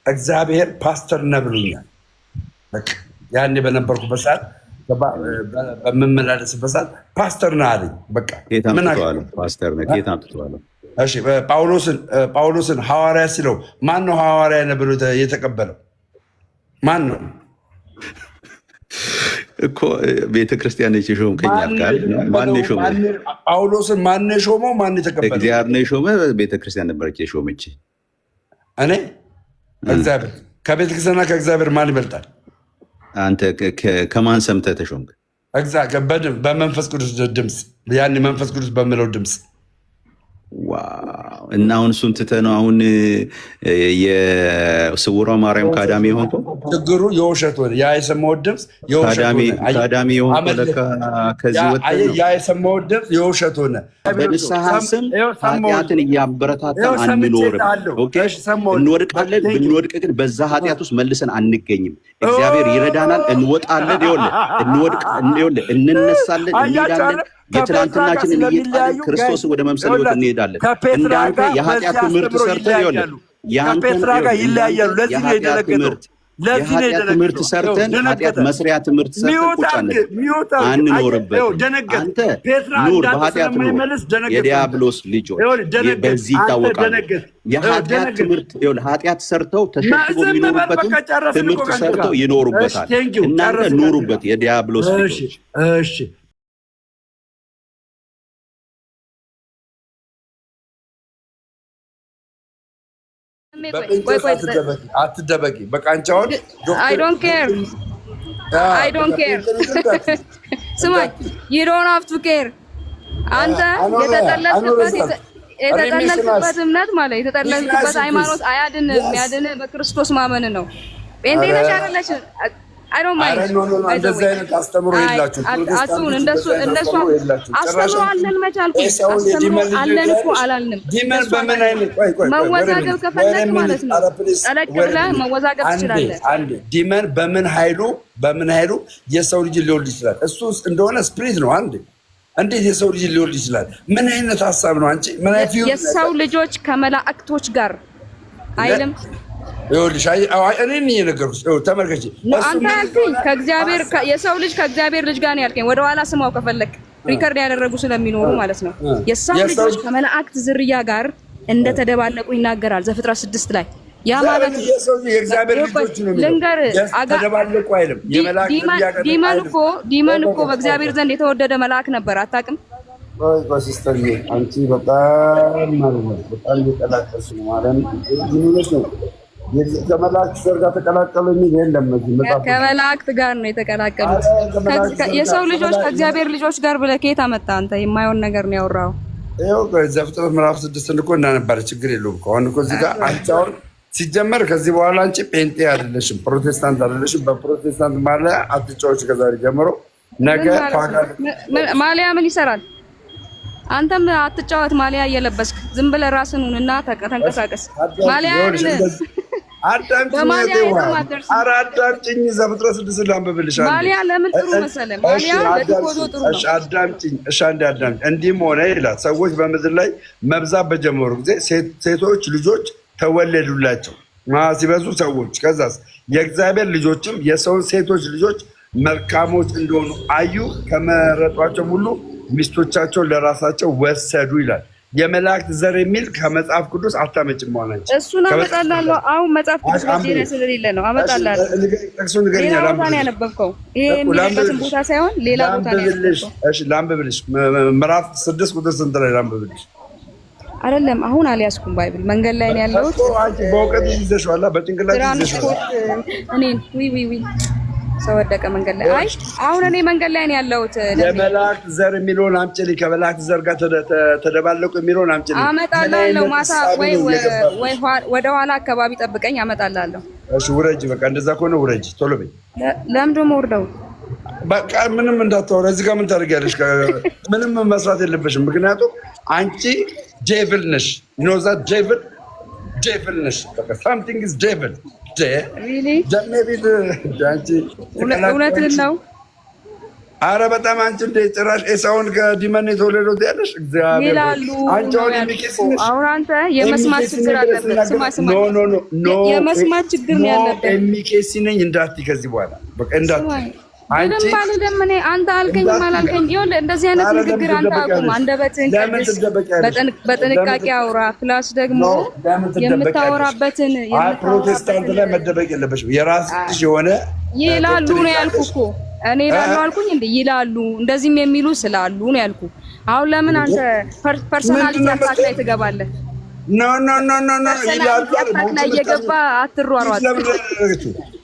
እግዚአብሔር ፓስተር ነብሉኛል። በቃ ያኔ በነበርኩበት ሰዓት በመመላለስበት ሰዓት ፓስተር ነህ አለኝ። በቃ ምን አለ ፓስተር ነህ ጌታ አምጥቷል። እሺ ጳውሎስን ሐዋርያ ሲለው ማን ነው ሐዋርያ ነህ ብሎ የተቀበለው? ማን ነው እኮ ቤተክርስቲያን የሾመው ከኛ ጋር ማን ነው የሾመው? ጳውሎስን ማን ነው የሾመው? ማን የተቀበለው? እግዚአብሔር ነው የሾመው። ቤተክርስቲያን ነበረች የሾመች። እኔ እግዚአብሔር ከቤተክርስቲያንና ከእግዚአብሔር ማን ይበልጣል? አንተ ከማን ሰምተህ ተሾምክ? በመንፈስ ቅዱስ ድምፅ፣ ያን መንፈስ ቅዱስ በሚለው ድምፅ። ዋው! እና አሁን እሱን ትተህ ነው አሁን የስውሯ ማርያም ካዳሚ የሆንከው? ችግሩ የውሸት ሆነ። ያ የሰማሁት ድምፅ ካዳሚ የሆንከው ለካ ከዚህ ወጥተህ ነው። ያ የሰማሁት ድምፅ የውሸት ሆነ። በንስሐ ስም ኃጢአትን እያበረታታን አንኖርም። እንወድቃለን። ብንወድቅ ግን በዛ ኃጢአት ውስጥ መልሰን አንገኝም። እግዚአብሔር ይረዳናል። እንወጣለን። ይኸውልህ እንነሳለን፣ እንሄዳለን። የትናንትናችንን እየጣልን ክርስቶስን ወደ መምሰል ህይወት እንሄዳለን። እንዳንተ የኃጢአት ትምህርት ሰርተን ከፔትራ ጋር ይለያያሉ። ለዚህ ነው የደነገጠው። የኃጢአት ትምህርት ሰርተን ኃጢአት መስሪያ ትምህርት ሰርተን አንኖርበት። አንተ ኑር በኃጢአት ኑር። የዲያብሎስ ልጆች በዚህ ይታወቃሉ። የኃጢአት ትምህርት ኃጢአት ሰርተው ተሸክሞ የሚኖሩበትን ትምህርት ሰርተው ይኖሩበታል። እናንተ ኑሩበት የዲያብሎስ ልጆች። አትደበቂ። በቃ አንቺ አሁን I don't care. ስማኝ፣ you don't have to care. አንተ የተጠለልክበት እምነት ማለት የተጠለልክበት ሃይማኖት አያድንም። የሚያድንህ በክርስቶስ ማመን ነው። ጴንጤ ነሽ አይደለሽም? I don't mind. እንደዚህ አይነት አስተምሮ የላችሁም። አቱን እንደሱ አስተምሮ አለን መቻልኩ አስተምሮ አለን እኮ አላልንም። ዲመን በምን አይነት መወዛገብ ከፈለክ ማለት ነው ጠለቅ ብለህ መወዛገብ ትችላለህ። አንዴ ዲመን በምን ኃይሉ የሰው ልጅ ሊወልድ ይችላል? እሱ እንደሆነ ስፕሪት ነው። አንዴ እንዴት የሰው ልጅ ሊወልድ ይችላል? ምን አይነት ሀሳብ ነው? አንቺ ምን አይነት የሰው ልጆች ከመላእክቶች ጋር አይልም? ይኸውልሽ እኔን እየነገርኩሽ ተመልከቺ። አንተ ያልከኝ ከእግዚአብሔር የሰው ልጅ ከእግዚአብሔር ልጅ ጋር ነው ያልከኝ። ወደ ኋላ ስማው ከፈለክ ሪከርድ ያደረጉ ስለሚኖሩ ማለት ነው። የሰው ልጆች ከመላእክት ዝርያ ጋር እንደተደባለቁ ይናገራል ዘፍጥረት 6 ላይ። ያ ማለት የሰው የእግዚአብሔር ልጆች ነው የሚለው ተደባለቁ አይልም። ዲመን እኮ በእግዚአብሔር ዘንድ የተወደደ መልአክ ነበር። አታውቅም? ሲስተር አንቺ በጣም ማለት ነው በጣም እየቀላቀልሽ ነው ማለት ነው። ከመላእክት ጋር ተቀላቀሉ የሚል የለም። ከመላእክት ጋር ነው የተቀላቀሉት። የሰው ልጆች ከእግዚአብሔር ልጆች ጋር ብለህ ከየት አመጣ አንተ? የማይሆን ነገር ነው ያወራው። ይኸው ዘፍጥረት ምዕራፍ 6 እኮ እናነባለ ችግር የለውም። አሁን እኮ እዚህ ጋር አንቺ አሁን ሲጀመር ከዚህ በኋላ አንቺ ጴንጤ አይደለሽም፣ ፕሮቴስታንት አይደለሽም። በፕሮቴስታንት ማሊያ አትጫወች። ከዛሬ ጀምሮ ነገ ማሊያ ምን ይሰራል? አንተም አትጫወት ማሊያ እየለበስክ ዝም ብለህ ራስህን ሁንና ተንቀሳቀስ። ማሊያ አዳምጪኝ። ዘፍጥረት 6 ላንብብልሽ። ማሊያ ለምን ጥሩ መሰለህ? ማሊያ ለዲኮዶ ጥሩ ነው። አዳምጪኝ። አዳምጪኝ። እንዲህም ሆነ ይላል፣ ሰዎች በምድር ላይ መብዛት በጀመሩ ጊዜ ሴቶች ልጆች ተወለዱላቸው። ሲበዙ ሰዎች ከዛስ የእግዚአብሔር ልጆችም የሰውን ሴቶች ልጆች መልካሞች እንደሆኑ አዩ፣ ከመረጧቸው ሁሉ ሚስቶቻቸውን ለራሳቸው ወሰዱ ይላል። የመላእክት ዘር የሚል ከመጽሐፍ ቅዱስ አታመጭም። ማናች እሱን አመጣላለሁ። አሁን መጽሐፍ ቅዱስ በዚህ ላይ ስለሌለ ነው አመጣላለሁ። ሌላ ቦታ ነው ያነበብከው። ይሄ የሚለበትን ቦታ ሳይሆን ሌላ ቦታ ነው ያነበብከው። እሺ ላንብብልሽ። ምዕራፍ 6 ቁጥር ስንት ላይ ላንብብልሽ? አይደለም አሁን አልያዝኩም ባይብል መንገድ ላይ ነው ያለሁት። በእውቀት ይዘሽዋል፣ በጭንቅላት ይዘሽዋል። እኔን ዊ ሰው ወደቀ መንገድ ላይ። አይ አሁን እኔ መንገድ ላይ ነው ያለሁት። የመላእክት ዘር የሚለውን አምጪልኝ። ከመላእክት ዘር ጋር ተደባለቁ የሚለውን አምጪልኝ። አመጣላለሁ። ማታ ወይ ወደ ኋላ አካባቢ ጠብቀኝ፣ አመጣላለሁ። እሺ ውረጅ። በቃ እንደዛ ከሆነ ውረጅ፣ ቶሎ በይ። ለምን ደግሞ ወርደው? በቃ ምንም እንዳታወራ። እዚህ ጋር ምን ታደርጊያለሽ? ምንም መስራት የለበሽም። ምክንያቱም አንቺ ዴቪል ነሽ። ኖዛ ዴቪል ነሽ። በቃ ሳምቲንግ ኢዝ ዴቪል እውነትን ነው። አረ በጣም አንቺ እንደ ጭራሽ ኤሳውን ከዲመን የተወለደው ያለሽ እግዚአብሔር ይላሉ። አሁን አንተ የመስማት ችግር አለበት። ስማ የመስማት ችግር ነው ያለበት። ኤሚኬሲ ነኝ እንዳትይ ከዚህ በኋላ በቃ እንዳትይ። አንቺ አንተ አልከኝ ማላልከኝ ይኸውልህ፣ እንደዚህ አይነት ንግግር አንተ አቁም። አንደበትህን ቀድስ፣ በጥንቃቄ አውራ። ፕላስ ደግሞ የምታወራበትን ፕሮቴስታንት ላይ መደበቅ የለበሽም። የራስሽ የሆነ ይላሉ ነው ያልኩህ እኮ እኔ ይላሉ አልኩኝ እንዴ? ይላሉ እንደዚህም የሚሉ ስላሉ ነው ያልኩህ። አሁን ለምን አንተ ፐርሰናሊቲ አታክ ላይ ትገባለህ? ኖ ኖ ኖ ኖ ኖ ይላሉ ላይ እየገባ አትሯሯጥ።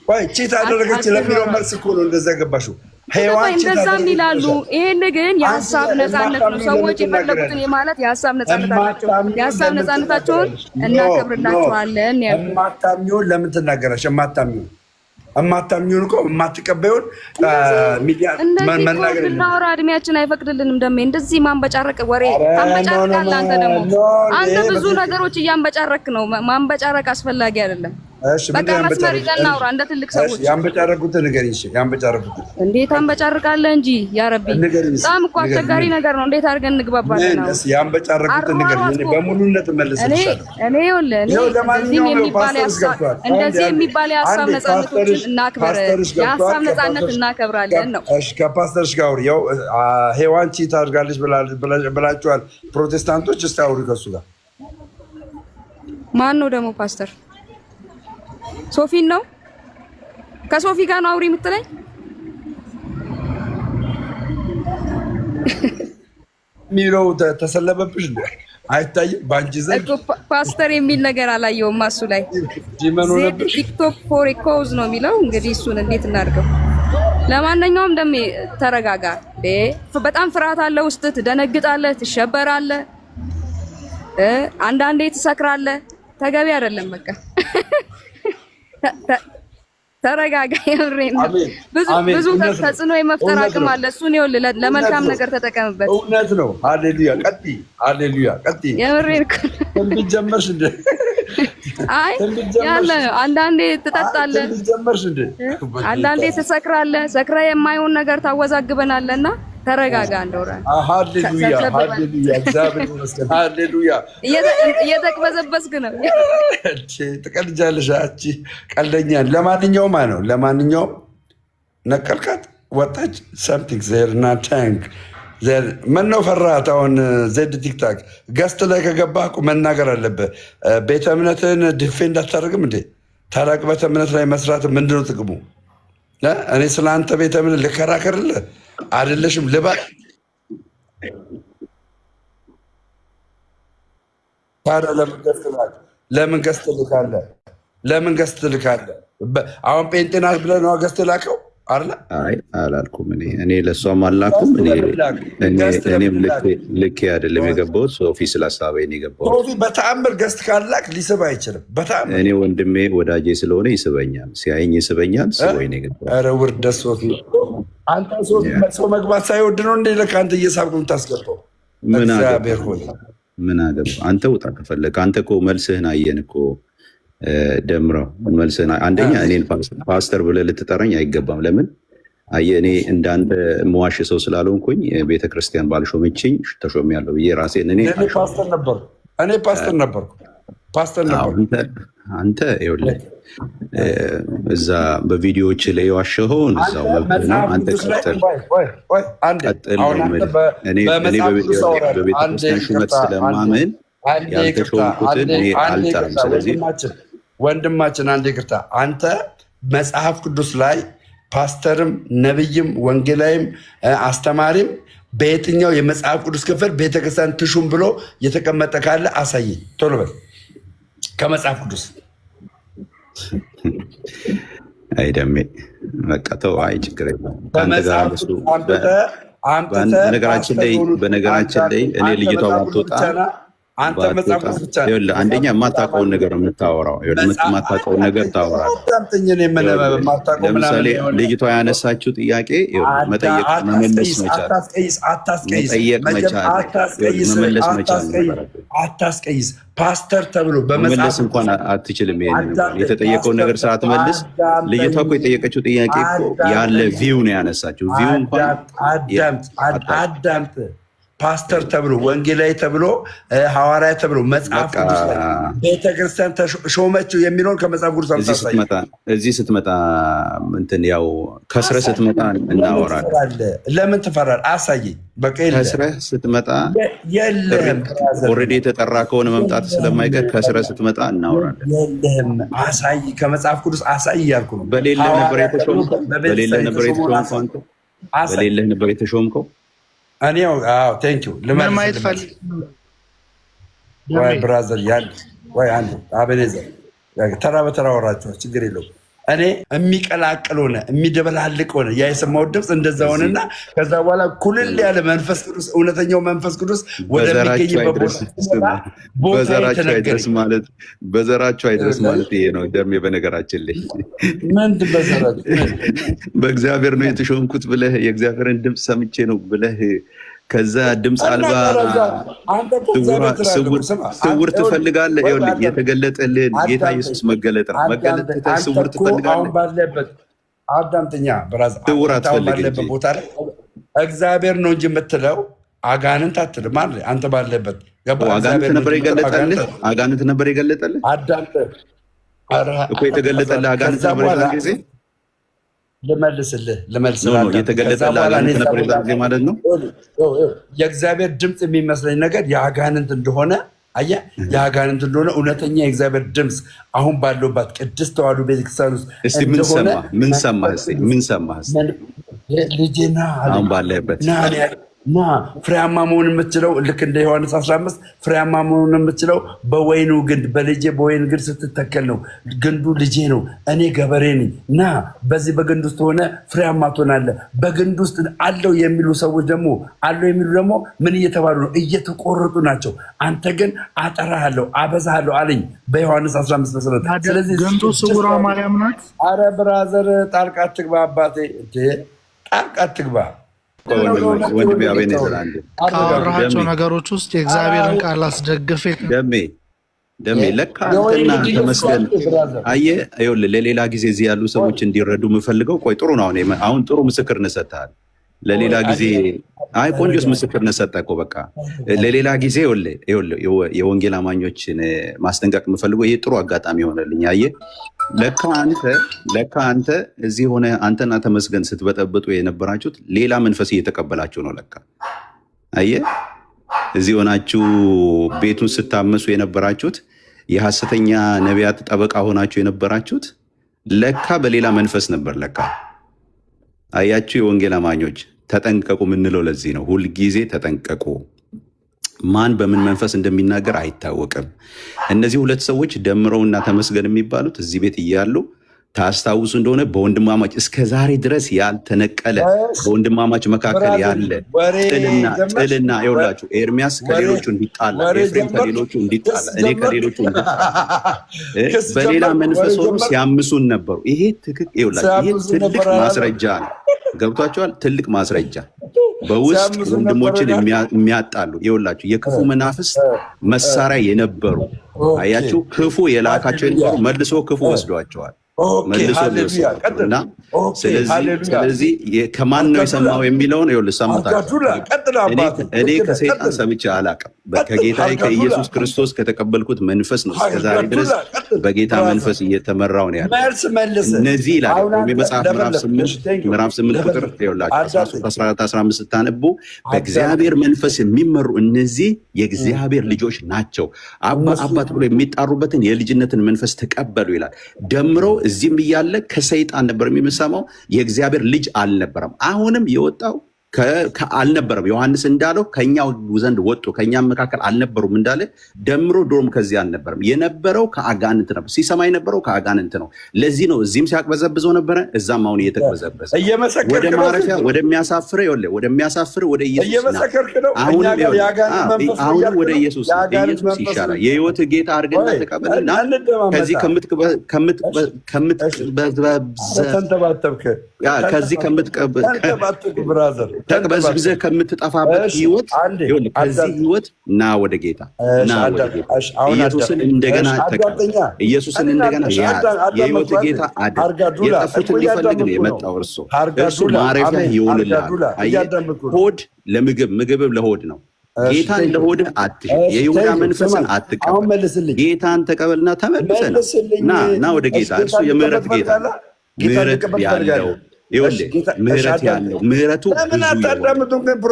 ወይ ቺት አደረገች ለሚለው መልስ እኮ ነው እንደዛ ገባሽው። ሄዋን እንደዛም ይላሉ። ይሄን ግን የሀሳብ ነፃነት ነው። ሰዎች የፈለጉትን የማለት የሀሳብ ነፃነታቸው የሀሳብ ነፃነታቸውን እናከብርላቸዋለን ያለው። የማታምኚውን ለምን ትናገራለሽ? የማታምኚውን እኮ የማትቀበዩን ሚዲያ መናገር እናወራ እድሜያችን አይፈቅድልንም። ደሜ እንደዚህ ማንበጫረቅ ወሬ ታንበጫረቃለህ። አንተ ደግሞ አንተ ብዙ ነገሮች እያንበጫረክ ነው። ማንበጫረቅ አስፈላጊ አይደለም። በቃ መስመር ይዘን እናውራ እንደ ትልቅ ሰዎች። ያንበጫረቁትን ንገሪኝ። ያንበጫረቁትን እንዴት አንበጫርቃለህ እንጂ ያ ረቢ፣ በጣም እኮ አስቸጋሪ ነገር ነው። እንዴት አድርገን እንግባባለን? ነው ያንበጫረቁትን ንገሪኝ። በሙሉነት መልስልሻለሁ። እኔ እንደዚህ የሚባል የሀሳብ ነፃነቶችን እናክብር፣ የሀሳብ ነፃነት እናከብራለን ነው። እሺ ከፓስተርሽ ጋር አውሪ። ያው ሄዋን ቺት አድርጋለች ብላችኋል ፕሮቴስታንቶች። እስቲ አውሪ ከሱ ጋር። ማን ነው ደግሞ ፓስተር? ሶፊን ነው? ከሶፊ ጋር ነው አውሪ የምትለኝ? ሚለው ተሰለበብሽ እንዴ? አይታይም ባንቺ ዘንድ ፓስተር የሚል ነገር አላየውም። ማሱ ላይ ቲክቶክ ፎር ኤ ኮዝ ነው የሚለው። እንግዲህ እሱን እንዴት እናድርገው? ለማንኛውም ደሜ ተረጋጋ። በጣም ፍርሃት አለ ውስጥ፣ ትደነግጣለህ፣ ትሸበራለህ፣ አንዳንዴ ትሰክራለህ። ተገቢ አይደለም። በቃ ተረጋጋ። የምሬን ነው። ብዙ ተጽዕኖ የመፍጠር አቅም አለ። እሱን ይኸውልህ ለመልካም ነገር ተጠቀምበት። እውነት ነው። ሃሌሉያ። ቀጥይ፣ ሃሌሉያ። ቀጥይ። የምሬን እኮ ትንቢት ጀመርሽ እንደ አይ ያለ ነው። አንዳንዴ ትጠጣለህ፣ አንዳንዴ ትሰክራለህ። ሰክረህ የማይሆን ነገር ታወዛግበናለና ተረጋጋ። እንደውራ ሃሌሉያ፣ ሃሌሉያ። እግዚአብሔር ይመስገን። ሃሌሉያ። እየተቅበዘበዝክ ነው። ትቀልጃለሽ። አንቺ ቀልደኛ። ለማንኛውም ነቀልካት፣ ወጣች። ሰምቲንግ ዜር እና ታንክ ምን ነው ፈራት? አሁን ዜድ ቲክታክ ገስት ላይ ከገባህ እኮ መናገር አለብህ። ቤተ እምነትን ዲፌንድ አታደርግም እንዴ? ታላቅ ቤተ እምነት ላይ መስራት ምንድነው ጥቅሙ? እኔ ስለ አንተ ቤተ እምነት ልከራከርልህ አይደለሽም። ልባል ታዲያ ለምን ገስት ልካለህ? ለምን ገስት ልካለህ? አሁን ጴንጤናት ብለህ ነው ገስት ላከው አይደለ? አይ አላልኩም። እኔ ለሷም አላልኩም። እኔም ልክ አይደለም የገባሁት። ሶፊ ስላሳበኝ ነው የገባሁት። ሶፊ በተአምር ገስት ካላክ ሊስብ አይችልም። በተአምር እኔ ወንድሜ ወዳጄ ስለሆነ ይስበኛል፣ ሲያየኝ ይስበኛል። ስቦኝ ነው የገባሁት። ኧረ ውርደት ሶፊ። አንተ ሶፊ ሰው መግባት ሳይወድ ነው እንደ ለካ አንተ እየሳብክ የምታስገባው። እግዚአብሔር ሆይ ምን አገባ? አንተ ውጣ ከፈለክ። አንተ እኮ መልስህን አየን እኮ ደምረው መልስህን። አንደኛ እኔን ፓስተር ብለህ ልትጠራኝ አይገባም። ለምን አየህ፣ እኔ እንዳንተ መዋሽ ሰው ስላልሆንኩኝ ቤተክርስቲያን ባልሾመችኝ ተሾሜያለሁ ብዬ ራሴን እኔ ፓስተር ነበርኩ። አንተ ይኸውልህ እዛ በቪዲዮዎች ላይ የዋሸኸውን እዛው መብት ነው። አንተ ቀጥል። በቤተክርስቲያን ሹመት ስለማምን ያልተሾምኩትን እኔ አልጠራም። ስለዚህ ወንድማችን አንድ ይቅርታ፣ አንተ መጽሐፍ ቅዱስ ላይ ፓስተርም ነብይም ወንጌላዊም አስተማሪም በየትኛው የመጽሐፍ ቅዱስ ክፍል ቤተክርስቲያን ትሹም ብሎ የተቀመጠ ካለ አሳየኝ። ቶሎ በል ከመጽሐፍ ቅዱስ። አይደሜ በቃ ተው። አይ ችግር የለም። በነገራችን ላይ እኔ ልጅቷ ማትወጣ አንደኛ የማታውቀውን ነገር የምታወራው የማታውቀውን ነገር ታወራለህ። ለምሳሌ ልጅቷ ያነሳችው ጥያቄ መጠየቅ መመለስ መቻል መመለስ መቻል ነበረብህ። አታስቀይስ። ፓስተር ተብሎ መመለስ እንኳን አትችልም። የተጠየቀውን ነገር ሳትመልስ ልጅቷ እኮ የጠየቀችው ጥያቄ እኮ ያለ ቪው ነው ያነሳችው። ቪው እንኳን አዳምጥ። ፓስተር ተብሎ ወንጌላዊ ተብሎ ሐዋርያ ተብሎ መጽሐፍ ቅዱስ ላይ ቤተክርስቲያን ሾመችው የሚለውን ከመጽሐፍ ቅዱስ እዚህ ስትመጣ እንትን ያው ከስረ ስትመጣ እናወራለን። ለምን ትፈራለህ? አሳየኝ። በቃ ከስረ ስትመጣ የለህም። ኦልሬዲ የተጠራ ከሆነ መምጣት ስለማይቀር ከስረ ስትመጣ እናወራለን። የለህም። አሳይ፣ ከመጽሐፍ ቅዱስ አሳይ እያልኩ ነው። በሌለህ ነበር የተሾምከው። በሌለህ ነበር የተሾምከው። እኔ ቴንክ ዩ ለማየት ፈልግ ወይ ብራዘር ያለ ወይ አንዱ አቤኔዘር ተራ በተራ ወራቸው ችግር የለውም። እኔ የሚቀላቅል ሆነ የሚደበላልቅ ሆነ ያ የሰማው ድምፅ እንደዛ ሆነና ከዛ በኋላ ኩልል ያለ መንፈስ ቅዱስ እውነተኛው መንፈስ ቅዱስ ወደሚገኝበት በዘራቸው አይድረስ ማለት ይሄ ነው። ደሜ በነገራችን ላይ ምንድን በዘራቸው በእግዚአብሔር ነው የተሾምኩት ብለህ የእግዚአብሔርን ድምፅ ሰምቼ ነው ብለህ ከዛ ድምፅ አልባ ስውር ትፈልጋለህ። ይኸውልህ የተገለጠልህን ጌታ ኢየሱስ መገለጥ ነው። መገለጥ ስውር ትፈልጋለህ። አዳምጠኛ ብራዘር፣ ስውር አትፈልግም። ቦታ ላይ እግዚአብሔር ነው እንጂ የምትለው አጋንንት አትልም አይደል? አንተ ባለበት አጋንንት ነበር የገለጠልህ። አጋንንት ነበር የገለጠልህ። አዳምጥ እኮ የተገለጠልህ አጋንንት ነበር የዛን ጊዜ። ልመልስልህ የተገለጠልህ አጋንንት ነበር የዛን ጊዜ ማለት ነው። የእግዚአብሔር ድምፅ የሚመስለኝ ነገር የአጋንንት እንደሆነ አየህ፣ የአጋንንት እንደሆነ እውነተኛ የእግዚአብሔር ድምፅ አሁን ባለውባት ቅድስት ተዋሕዶ ቤተክርስቲያን ውስጥ ምን ሰማህ? ልጄና አሁን ባለህበት ና ፍሬያማ መሆን የምትችለው ልክ እንደ ዮሐንስ 15 ፍሬያማ መሆን የምትችለው በወይኑ ግንድ በልጄ በወይን ግንድ ስትተከል ነው። ግንዱ ልጄ ነው፣ እኔ ገበሬ ነኝ። ና በዚህ በግንድ ውስጥ ሆነ ፍሬያማ ትሆናለህ። በግንድ ውስጥ አለው የሚሉ ሰዎች ደግሞ ምን እየተባሉ ነው? እየተቆረጡ ናቸው። አንተ ግን አጠራሃለሁ፣ አበዛሃለሁ አለኝ በዮሐንስ 15 መሰረት። ስለዚህ ግንዱ ስውሯ ማርያም ናት። አረ ብራዘር ጣልቃ አትግባ አባቴ፣ ጣልቃ አትግባ። ካወራቸው ነገሮች ውስጥ የእግዚአብሔርን ቃል አስደግፌ ደሜ ለካ አንተና ተመስገን። አየህ ይኸውልህ፣ ለሌላ ጊዜ እዚህ ያሉ ሰዎች እንዲረዱ የምፈልገው ቆይ ጥሩ ነው። አሁን ጥሩ ምስክርነት ሰጥተሃል። ለሌላ ጊዜ ቆንጆስ ምስክርነት ሰጠህ እኮ በቃ ለሌላ ጊዜ ይኸውልህ የወንጌል አማኞችን ማስጠንቀቅ የምፈልገው ይሄ ጥሩ አጋጣሚ ሆነልኝ። አየህ ለካ አንተ እዚህ ሆነ አንተና ተመስገን ስትበጠብጡ የነበራችሁት ሌላ መንፈስ እየተቀበላችሁ ነው። ለካ አየህ እዚህ ሆናችሁ ቤቱን ስታመሱ የነበራችሁት የሐሰተኛ ነቢያት ጠበቃ ሆናችሁ የነበራችሁት ለካ በሌላ መንፈስ ነበር። ለካ አያችሁ የወንጌል አማኞች ተጠንቀቁ የምንለው ለዚህ ነው። ሁልጊዜ ተጠንቀቁ። ማን በምን መንፈስ እንደሚናገር አይታወቅም። እነዚህ ሁለት ሰዎች ደምረውና ተመስገን የሚባሉት እዚህ ቤት እያሉ ታስታውሱ እንደሆነ በወንድማማች እስከ ዛሬ ድረስ ያልተነቀለ በወንድማማች መካከል ያለ ጥልና ይኸውላችሁ ኤርሚያስ ከሌሎቹ እንዲጣላ፣ ኤፍሬም ከሌሎቹ እንዲጣላ፣ እኔ ከሌሎቹ በሌላ መንፈስ ሆኖ ሲያምሱን ነበሩ። ይሄ ትልቅ ማስረጃ ነው። ገብቷቸዋል። ትልቅ ማስረጃ በውስጥ ወንድሞችን የሚያጣሉ ይኸውላችሁ የክፉ መናፍስት መሳሪያ የነበሩ አያችሁ፣ ክፉ የላካቸው የነበሩ መልሶ ክፉ ወስዷቸዋል። እና ስለዚህ ከማን ነው የሰማው የሚለውን ሰምታችሁ። እኔ ከሰይጣን ሰምቼ አላውቅም። ከጌታዬ ከኢየሱስ ክርስቶስ ከተቀበልኩት መንፈስ ነው እስከዛሬ ድረስ በጌታ መንፈስ እየተመራው ነው ያለው። እነዚህ ይላል መጽሐፍ ምዕራፍ 8 ቁጥር 13-14-15 ስታነቡ በእግዚአብሔር መንፈስ የሚመሩ እነዚህ የእግዚአብሔር ልጆች ናቸው፣ አባት ብሎ የሚጣሩበትን የልጅነትን መንፈስ ተቀበሉ ይላል። ደምረው እዚህም እያለ ከሰይጣን ነበር የሚሰማው፣ የእግዚአብሔር ልጅ አልነበረም። አሁንም የወጣው አልነበረም። ዮሐንስ እንዳለው ከኛው ዘንድ ወጡ ከኛም መካከል አልነበሩም እንዳለ ደምሮ ዶርም ከዚህ አልነበረም። የነበረው ከአጋንንት ነበር። ሲሰማ የነበረው ከአጋንንት ነው። ለዚህ ነው እዚህም ሲያቅበዘብዘው ነበረ፣ እዛም አሁን እየተቅበዘበዘ ወደ ማረፊያ ወደሚያሳፍር ወደ ኢየሱስ አሁንም ወደ ኢየሱስ ይሻላል። የህይወት ጌታ አድርገና ተቀበልና ከዚህ ተቅበዝብዘህ ከምትጠፋበት ህይወት ከዚህ ህይወት ና ወደ ጌታ ኢየሱስን እንደገና ተቀበል። ኢየሱስን እንደገና ያዝ። የህይወት ጌታ አድን። የጠፉትን ሊፈልግ ነው የመጣው እርሱ ማረፊያ ይሆንልሃል። ሆድ ለምግብ ምግብም ለሆድ ነው። ጌታን ለሆድህ አትሽ። የይሁዳ መንፈስን አትቀበል። ጌታን ተቀበልና ተመልሰህ ና ወደ ጌታ። እርሱ የምህረት ጌታ ነው። ምህረት ያለው ምህረት ያለው ምህረቱ ብዙ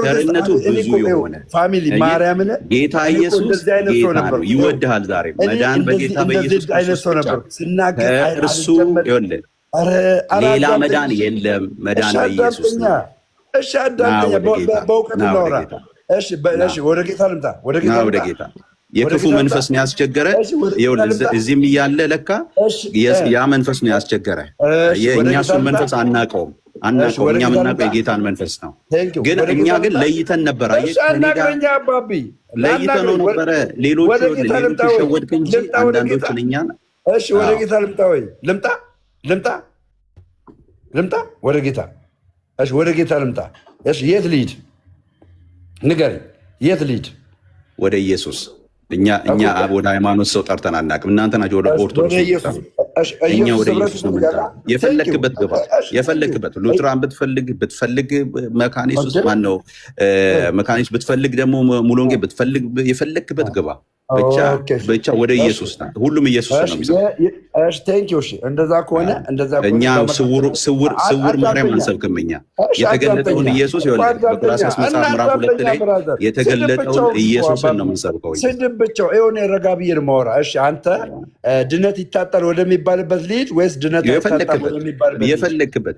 ቸርነቱ ብዙ የሆነ ጌታ ኢየሱስ ጌታ ነው። ይወድሃል። ዛሬ መዳን በጌታ በኢየሱስ ክርስቶስ እርሱ ይወልድ። ሌላ መዳን የለም። መዳን በኢየሱስ ነው። እሺ አዳምጠኛ፣ በእውቀት እናውራ። እሺ ወደ ጌታ ልምጣ። ወደ ጌታ የክፉ መንፈስ ነው ያስቸገረ። እዚህም እያለ ለካ ያ መንፈስ ነው ያስቸገረ። የእኛ እሱን መንፈስ አናውቀውም። እኛ የምናውቀው የጌታን መንፈስ ነው። ግን እኛ ግን ለይተን ነበር። ለይተን ነው ነበረ። ሌሎቹ ሸወድክ እንጂ አንዳንዶችን እኛን። እሺ ወደ ጌታ ልምጣ ወይ ልምጣ ወደ ጌታ። እሺ ወደ ጌታ ልምጣ። እሺ የት ልሂድ ንገረኝ። የት ልሂድ? ወደ ኢየሱስ። እኛ ወደ ሃይማኖት ሰው ጠርተን አናውቅም። እናንተ ናችሁ ወደ ኦርቶዶክስ። እኛ ወደ ኢየሱስ ነው የምንጠራው። የፈለክበት ግባ። የፈለክበት ሉትራን ብትፈልግ መካኒስ ውስጥ ማነው መካኒስ ብትፈልግ ደግሞ ሙሉ ወንጌል ብትፈልግ የፈለክበት ግባ። ብቻ ወደ ኢየሱስ ነው። ሁሉም ኢየሱስ ነው የሚሰብከው። እንደዛ ከሆነ እኛ ስውር ማርያም አንሰብክም። እኛ የተገለጠውን ኢየሱስ በቆላስይስ መጽሐፍ ምዕራፍ 2 ላይ የተገለጠውን ኢየሱስን ነው የምንሰብከው። ስድብ ብቻው የሆነ ረጋ ብዬ ነው የማወራ። እሺ አንተ ድነት ይታጣል ወደሚባልበት ልሂድ ወይስ ድነት ይታጣል ወደሚባልበት?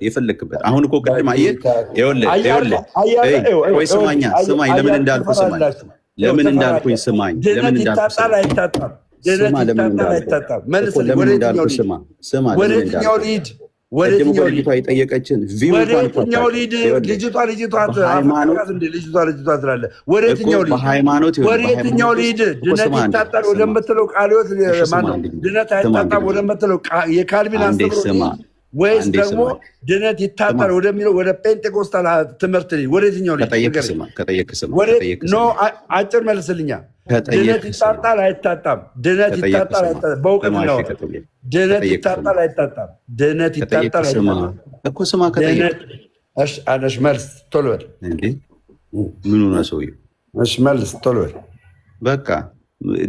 የፈለክበት አሁን እኮ ቅድም አየህ። ወይ ስማኝ፣ ለምን እንዳልኩ ስማኝ። ለምን እንዳልኩኝ ስማኝ። ለምን እንዳልኩ ስማ። ለምን እንዳልኩ ስማ። ወደኛው ሊድ ወደኛው ሊድ የጠየቀችን ወደኛው ሊድ ልጅቷ ትላለ። ወደኛው ሊድ ድነት ይታጣል ወደምትለው ቃልዮት ማነው? ድነት አይታጣም ወደምትለው የካልቪን አስተምሮ ወይስ ደግሞ ድነት ይታጣል ወደሚለው ወደ ጴንጤኮስታል ትምህርት ወደኛው ሊድ? አጭር መልስልኛ። ድነት ይታጣል አይታጣም? ድነት ይታጣል አይታጣም? በእውቀት ነው። ድነት ይታጣል አይታጣም? ድነት ይታጣል አይታጣም እኮ ስማ። እሺ መልስ ቶሎ በል። ምን ሆነ ሰውዬው? እሺ መልስ ቶሎ በል። በቃ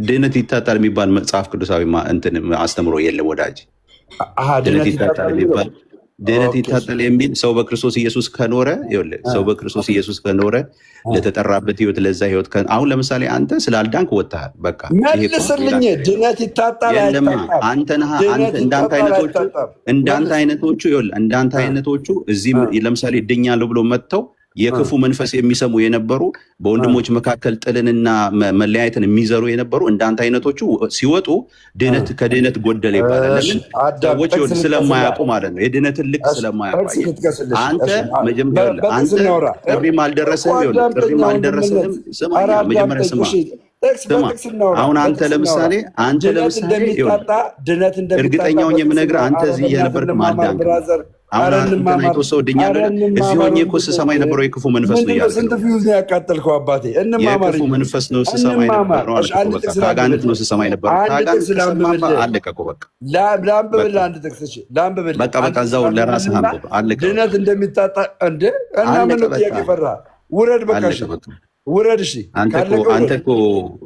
ድነት ይታጣል የሚባል መጽሐፍ ቅዱሳዊ እንትን አስተምሮ የለም ወዳጅ። ድነት ይታጣል የሚል ሰው በክርስቶስ ኢየሱስ ከኖረ ሰው በክርስቶስ ኢየሱስ ከኖረ ለተጠራበት ህይወት ለዛ ህይወት አሁን ለምሳሌ አንተ ስላልዳንክ ወጥተሃል። በቃ መልስልኝ። ድነት ይታጣል እንዳንተ አይነቶቹ እዚህ ለምሳሌ ድኛለሁ ብሎ መጥተው የክፉ መንፈስ የሚሰሙ የነበሩ በወንድሞች መካከል ጥልንና መለያየትን የሚዘሩ የነበሩ እንዳንተ አይነቶቹ ሲወጡ ድነት ከድነት ጎደለ ይባላል። ለምን? ሰዎች ስለማያውቁ ማለት ነው። የድነትን ልክ ስለማያውቁ። አንተ ጥሪም አልደረሰህም። መጀመሪያ ስማ። አሁን አንተ ለምሳሌ እርግጠኛ ሆኜ የምነግርህ አንተ እዚህ የነበርክ ማዳንክ አሁን አንተን አይቶ ሰው ድኛለ። እዚህ ሆኜ እኮ ስሰማ የነበረው የክፉ መንፈስ ነው እያልኩ ስንት ፊውዝ ነው ያቃጠልከው አባቴ? የክፉ መንፈስ ነው ስሰማ የነበረው። ከአጋንንት ነው ስሰማ የነበረው። አለቀ እኮ በቃ። ላንብብልህ አንድ ጥቅስ። ላንብብልህ በቃ እዛው ለራስህ አንብብ። አለቀ። ድነት እንደሚታጣ እንደ እና ምን ጥያቄ ፈራ? ውረድ በቃ ውረድ። እሺ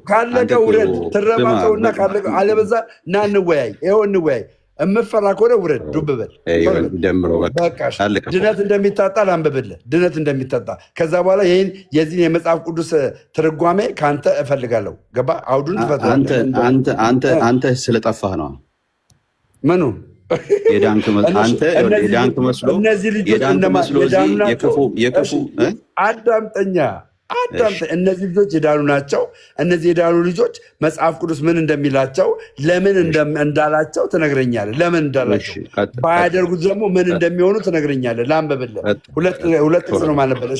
ካለቀ ውረድ። ትረባጠውና ካለቀ አለበዛ ና እንወያይ። ይኸው እንወያይ። የምፈራ ከሆነ ውረድ። ዱብ በል። ድነት እንደሚታጣ ላንብብልህ። ድነት እንደሚታጣ ከዛ በኋላ ይህን የዚህን የመጽሐፍ ቅዱስ ትርጓሜ ከአንተ እፈልጋለሁ። ገባ? አውዱን አንተ ስለጠፋህ ነው። ምኑ የዳንክ መስሎ እነዚህ ልጆች የክፉ አዳምጠኛ እነዚህ ልጆች የዳኑ ናቸው። እነዚህ የዳኑ ልጆች መጽሐፍ ቅዱስ ምን እንደሚላቸው ለምን እንዳላቸው ትነግረኛለህ። ለምን እንዳላቸው ባያደርጉት ደግሞ ምን እንደሚሆኑ ትነግረኛለህ። ላንብብልህ። ሁለት ጥቅስ ነው ማለበለ።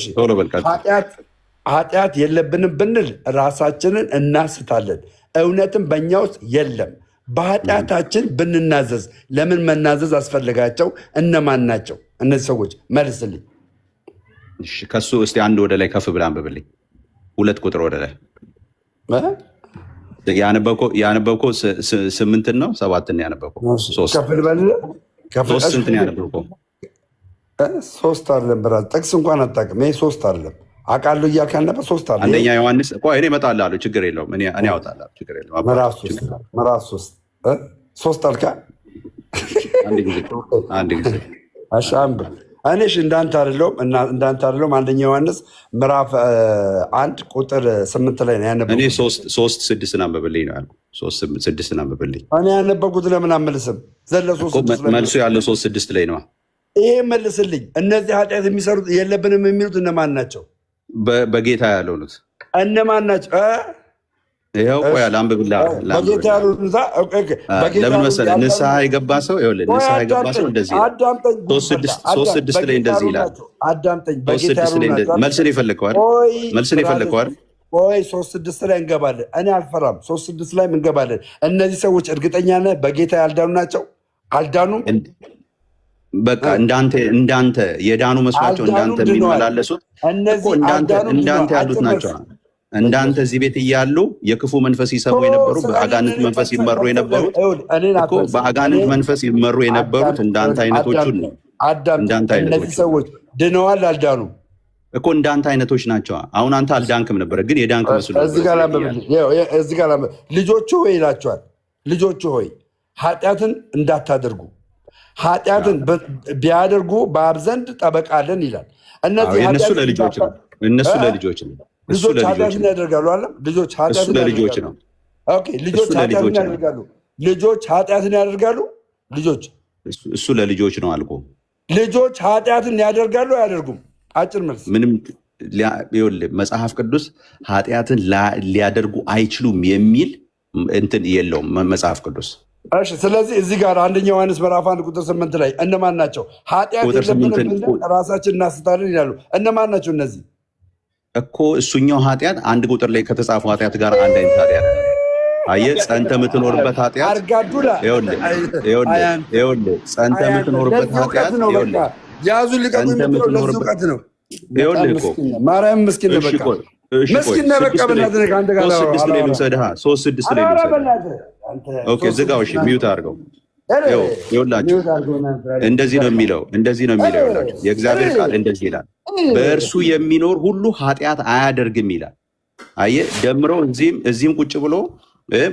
ኃጢአት የለብንም ብንል ራሳችንን እናስታለን፣ እውነትም በእኛ ውስጥ የለም። በኃጢአታችን ብንናዘዝ ለምን መናዘዝ አስፈልጋቸው? እነማን ናቸው እነዚህ ሰዎች? መልስልኝ። እሺ ከሱ እስቲ አንድ ወደ ላይ ከፍ ብላ አንብብልኝ። 2 ቁጥር ወደ ላይ ያነበብከው 8 ነው 7 ነው ያነበብከው? 3 ከፍ ልበል። 3 ስንት ነው ያነበብከው? 3 አይደለም ብራ ጥቅስ እንኳን አታውቅም። ይሄ 3 አይደለም አውቃለሁ እያልክ ነበር። 3 አይደለም። አንደኛ ዮሐንስ ቆይ እኔ እመጣልሃለሁ፣ ችግር የለውም። እኔ አወጣልሃለሁ፣ ችግር የለውም። ምዕራፍ 3 አልካ አንድ ጊዜ እሺ አንብብ። እኔሽ እንዳንተ አይደለሁም። አንደኛ ዮሐንስ ምዕራፍ 1 ቁጥር 8 ላይ ነው ያነበብኩት። እኔ 3:6 አንብብልኝ ነው ያልኩት። 3:6 አንብብልኝ። እኔ ያነበብኩት ለምን አመልስም? ዘለ 3:6 መልሱ ያለው 3:6 ላይ ነው። ይሄ መልስልኝ። እነዚህ ኃጢአት የሚሰሩት የለብንም የሚሉት እነማን ናቸው? በጌታ ያልሆኑት እነማን ናቸው? ይኸው ቆይ አንብብልህ። ለምን መሰለህ? ንስሐ የገባ ሰው እንደዚህ ይላል። 3:6 ላይ እንደዚህ ይላል። አዳምጠኝ። መልስን የፈለግከው አይደል? መልስን የፈለግከው አይደል? ቆይ 3:6 ላይ እንገባለን። እኔ አልፈራም። 3:6 ላይ እንገባለን። እነዚህ ሰዎች እርግጠኛ ነህ በጌታ ያልዳኑ ናቸው? አልዳኑም። በቃ እንዳንተ የዳኑ መስሏቸው እንዳንተ የሚመላለሱት እንዳንተ ያሉት ናቸው። እንዳንተ እዚህ ቤት እያሉ የክፉ መንፈስ ይሰሙ የነበሩ በአጋንንት መንፈስ ይመሩ የነበሩት እኮ በአጋንንት መንፈስ ይመሩ የነበሩት እንዳንተ አይነቶቹን ነው። እነዚህ ሰዎች ድነዋል አልዳኑም እኮ እንዳንተ አይነቶች ናቸው። አሁን አንተ አልዳንክም ነበረ፣ ግን የዳንክ መስሎ እዚህ ጋር ልጆቹ ሆይ ይላቸዋል። ልጆቹ ሆይ ኃጢአትን እንዳታደርጉ፣ ኃጢአትን ቢያደርጉ በአብ ዘንድ ጠበቃ አለን ይላል። እነሱ ለልጆች ነው። ልጆች ኃጢአትን ያደርጋሉ አለ። ልጆች ኃጢአትን ያደርጋሉ። ልጆች ኃጢአትን ያደርጋሉ። እሱ ለልጆች ነው አልኩ። ልጆች ኃጢአትን ያደርጋሉ አያደርጉም? አጭር መልስ። ምንም መጽሐፍ ቅዱስ ኃጢአትን ሊያደርጉ አይችሉም የሚል እንትን የለውም መጽሐፍ ቅዱስ። እሺ፣ ስለዚህ እዚህ ጋር አንደኛ ዮሐንስ ምዕራፍ 1 ቁጥር 8 ላይ እነማን ናቸው? ኃጢአት የለብንም ራሳችን እናስታለን ይላሉ። እነማን ናቸው እነዚህ? እኮ እሱኛው ኃጢአት 1 ቁጥር ላይ ከተጻፈው ኃጢአት ጋር አንድ አይነት ኃጢአት አየህ። ጸንተ የምትኖርበት ኃጢአት ይኸውልህ፣ ጸንተ የምትኖርበት ኃጢአት ያዙ ልቀቁ የምትለው እውቀት ነው። ይኸውልህ እኮ ማርያም ምስኪን ነው። በቃ ምስኪን ነው። በቃ በእናትህ ከአንተ ጋር 3:6 ላይ ልውሰድህ። 3:6 ላይ ልውሰድህ። ኦኬ ዝጋው። እሺ ሚውት አድርገው። ይኸውላችሁ እንደዚህ ነው የሚለው ይኸውላችሁ የእግዚአብሔር ቃል እንደዚህ ይላል፣ በእርሱ የሚኖር ሁሉ ኃጢአት አያደርግም ይላል። አየህ ደምሮ እዚህም ቁጭ ብሎ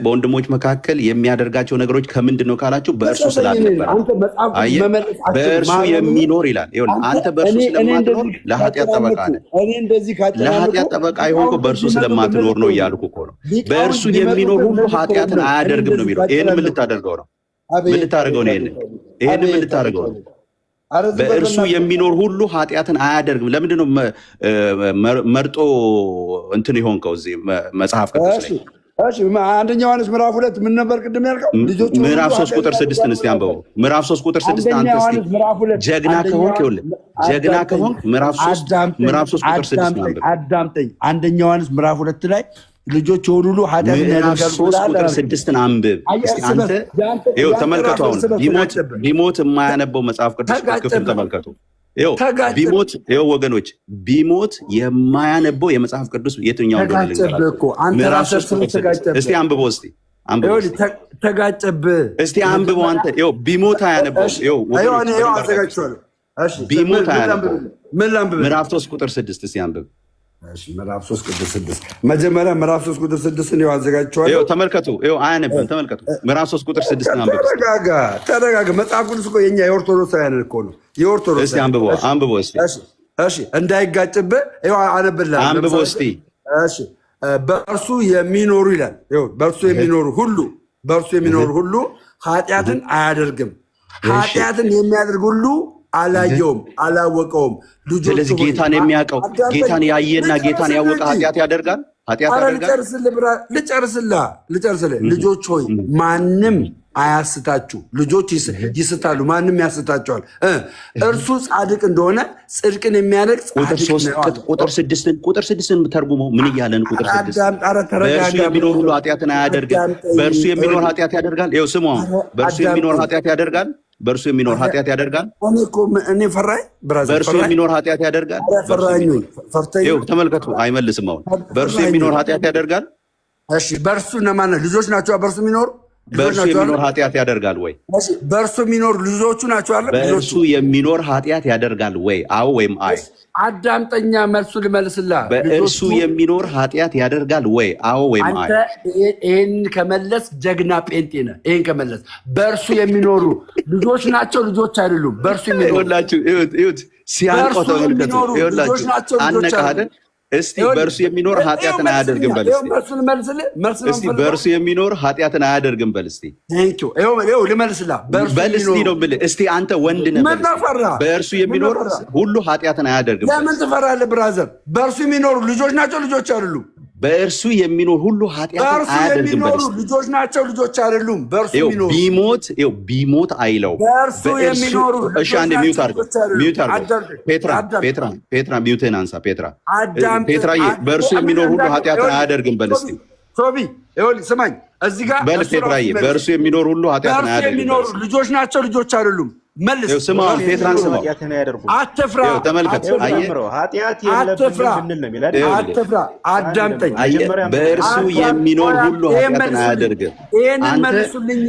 በወንድሞች መካከል የሚያደርጋቸው ነገሮች ከምንድን ነው ካላችሁ በእርሱ ስላልነበረ በእርሱ የሚኖር ይላል። አንተ በእርሱ ስለማትኖር ለኃጢአት ጠበቃ ነህ። ለኃጢአት ጠበቃ የሆንከው በእርሱ ስለማትኖር ነው እያልኩ እኮ ነው። በእርሱ የሚኖር ሁሉ ኃጢአትን አያደርግም ነው የሚለው። ይህን ምን ልታደርገው ነው? ምን ልታደርገው ነው? ይህን ምን ልታደርገው ነው? በእርሱ የሚኖር ሁሉ ኃጢአትን አያደርግም። ለምንድን ነው መርጦ እንትን የሆንከው እዚህ መጽሐፍ ቅዱስ ላይ? አንደኛ ዮሐንስ ምዕራፍ 2 ምን ነበር ቅድም ያልከው? ምዕራፍ 3 ቁጥር 6 እስቲ አንብበው። ምዕራፍ 3 ቁጥር 6 አንተ እስቲ ጀግና ከሆንክ ምዕራፍ 3 ቁጥር 6 አንብብ። አዳምጠኝ። አንደኛ ዮሐንስ ምዕራፍ 2 ላይ ልጆች የሆኑ ሁሉ ኃጢአትን ያደርጋሉ። 3 ቁጥር 6 አንብብ እስቲ አንተ። ይኸው ተመልከቱ። አሁን ቢሞት የማያነበው መጽሐፍ ቅዱስ ክፍል ተመልከቱ። ይኸው ወገኖች ቢሞት የማያነበው የመጽሐፍ ቅዱስ የትኛው እንደሆነ እስቲ አንብበው። እስቲ ተጋጨብህ። እስቲ አንብበው አንተ። ይኸው ቢሞት አያነበው። ቢሞት አያነበው። ምዕራፍ 3 ቁጥር 6 እስቲ አንብብ። ምዕራፍ 3 ቁጥር 6 መጀመሪያ ምዕራፍ 3 ቁጥር 6 ነው አዘጋጅቼዋለሁ። ተመልከቱ። አያነብም። ተመልከቱ። ምዕራፍ 3 ቁጥር 6 አንብብ። ተረጋጋ። መጽሐፍ ቅዱስ እኮ የኛ የኦርቶዶክሳውያን እኮ ነው። የኦርቶዶክስ እስቲ አንብበው እስቲ። እሺ እንዳይጋጭብህ አነብልሃለሁ። አንብበው እስቲ። እሺ በእርሱ የሚኖሩ ይላል። በእርሱ የሚኖሩ ሁሉ ኃጢአትን አያደርግም። ኃጢአትን የሚያደርግ ሁሉ አላየውም አላወቀውም። ስለዚህ ጌታን የሚያውቀው ጌታን ያየና ጌታን ያወቀ ኃጢአት ያደርጋል። ልጨርስልህ። ልጆች ሆይ ማንም አያስታችሁ። ልጆች ይስታሉ፣ ማንም ያስታቸዋል። እርሱ ጻድቅ እንደሆነ ጽድቅን የሚያደርግ ቁጥር 6ን ተርጉመው ምን እያለን? ቁጥር 6 በእርሱ የሚኖር ሁሉ ኃጢአትን አያደርግም። በእርሱ የሚኖር ኃጢአት ያደርጋል። ይኸው ስሙ። በእርሱ የሚኖር ኃጢአት ያደርጋል። በእርሱ የሚኖር ኃጢአት ያደርጋል? እኔ ፈራኝ ብራዘር፣ በእርሱ የሚኖር ኃጢአት ያደርጋል? ተመልከቱ፣ አይመልስም። አሁን በእርሱ የሚኖር ኃጢአት ያደርጋል? እሺ፣ በእርሱ እነማን ልጆች ናቸው? በእርሱ የሚኖሩ በእርሱ የሚኖር ኃጢአት ያደርጋል ወይ? በእርሱ የሚኖሩ ልጆቹ ናቸው አለ። በእርሱ የሚኖር ኃጢአት ያደርጋል ወይ? አዎ ወይም አይ? አዳምጠኛ፣ መልሱ ልመልስልህ። በእርሱ የሚኖር ኃጢአት ያደርጋል ወይ? አዎ ወይም አይ? ይህን ከመለስ ጀግና ጴንጤ ነህ። ይህን ከመለስ በእርሱ የሚኖሩ ልጆች ናቸው ልጆች አይደሉም። በእርሱ የሚኖሩላችሁ ሲያልቆ ተመልከቱ። ይኸውላችሁ አነቃህልን። እስቲ በእርሱ የሚኖር ኃጢአትን አያደርግም በል እስቲ። በእርሱ የሚኖር ኃጢአትን አያደርግም በል እስቲ። ልመልስልህ በል እስቲ ነው የምልህ። እስቲ አንተ ወንድ ነህ፣ በእርሱ የሚኖር ሁሉ ኃጢአትን አያደርግም። ለምን ትፈራለህ ብራዘር? በእርሱ የሚኖሩ ልጆች ናቸው ልጆች አይደሉም። በእርሱ የሚኖር ሁሉ ኃጢአትን አያደርግም በል እስቲ። ልጆች ናቸው ልጆች አይደሉም። በእርሱ የሚኖሩ ቢሞት አይለው። በእርሱ የሚኖሩ እሺ፣ አንዴ ሚውት አድርገው። ፔትራ ሚውትህን አንሳ። ፔትራዬ በእርሱ የሚኖር ሁሉ ኃጢአትን አያደርግም በል እስቲ። ሶቢ ይኸውልህ ስማኝ፣ እዚህ ጋር በል ፔትራዬ በእርሱ የሚኖር ሁሉ ኃጢአትን አያደርግም። ልጆች ናቸው ልጆች አይደሉም። መልስ። ስማው፣ ፔትራን ስማው። አትፍራ፣ ተመልከት። አትፍራ፣ አዳምጠኝ። በእርሱ የሚኖር ሁሉ ኃጢአትን አያደርግም። ይሄንን መልሱልኝ።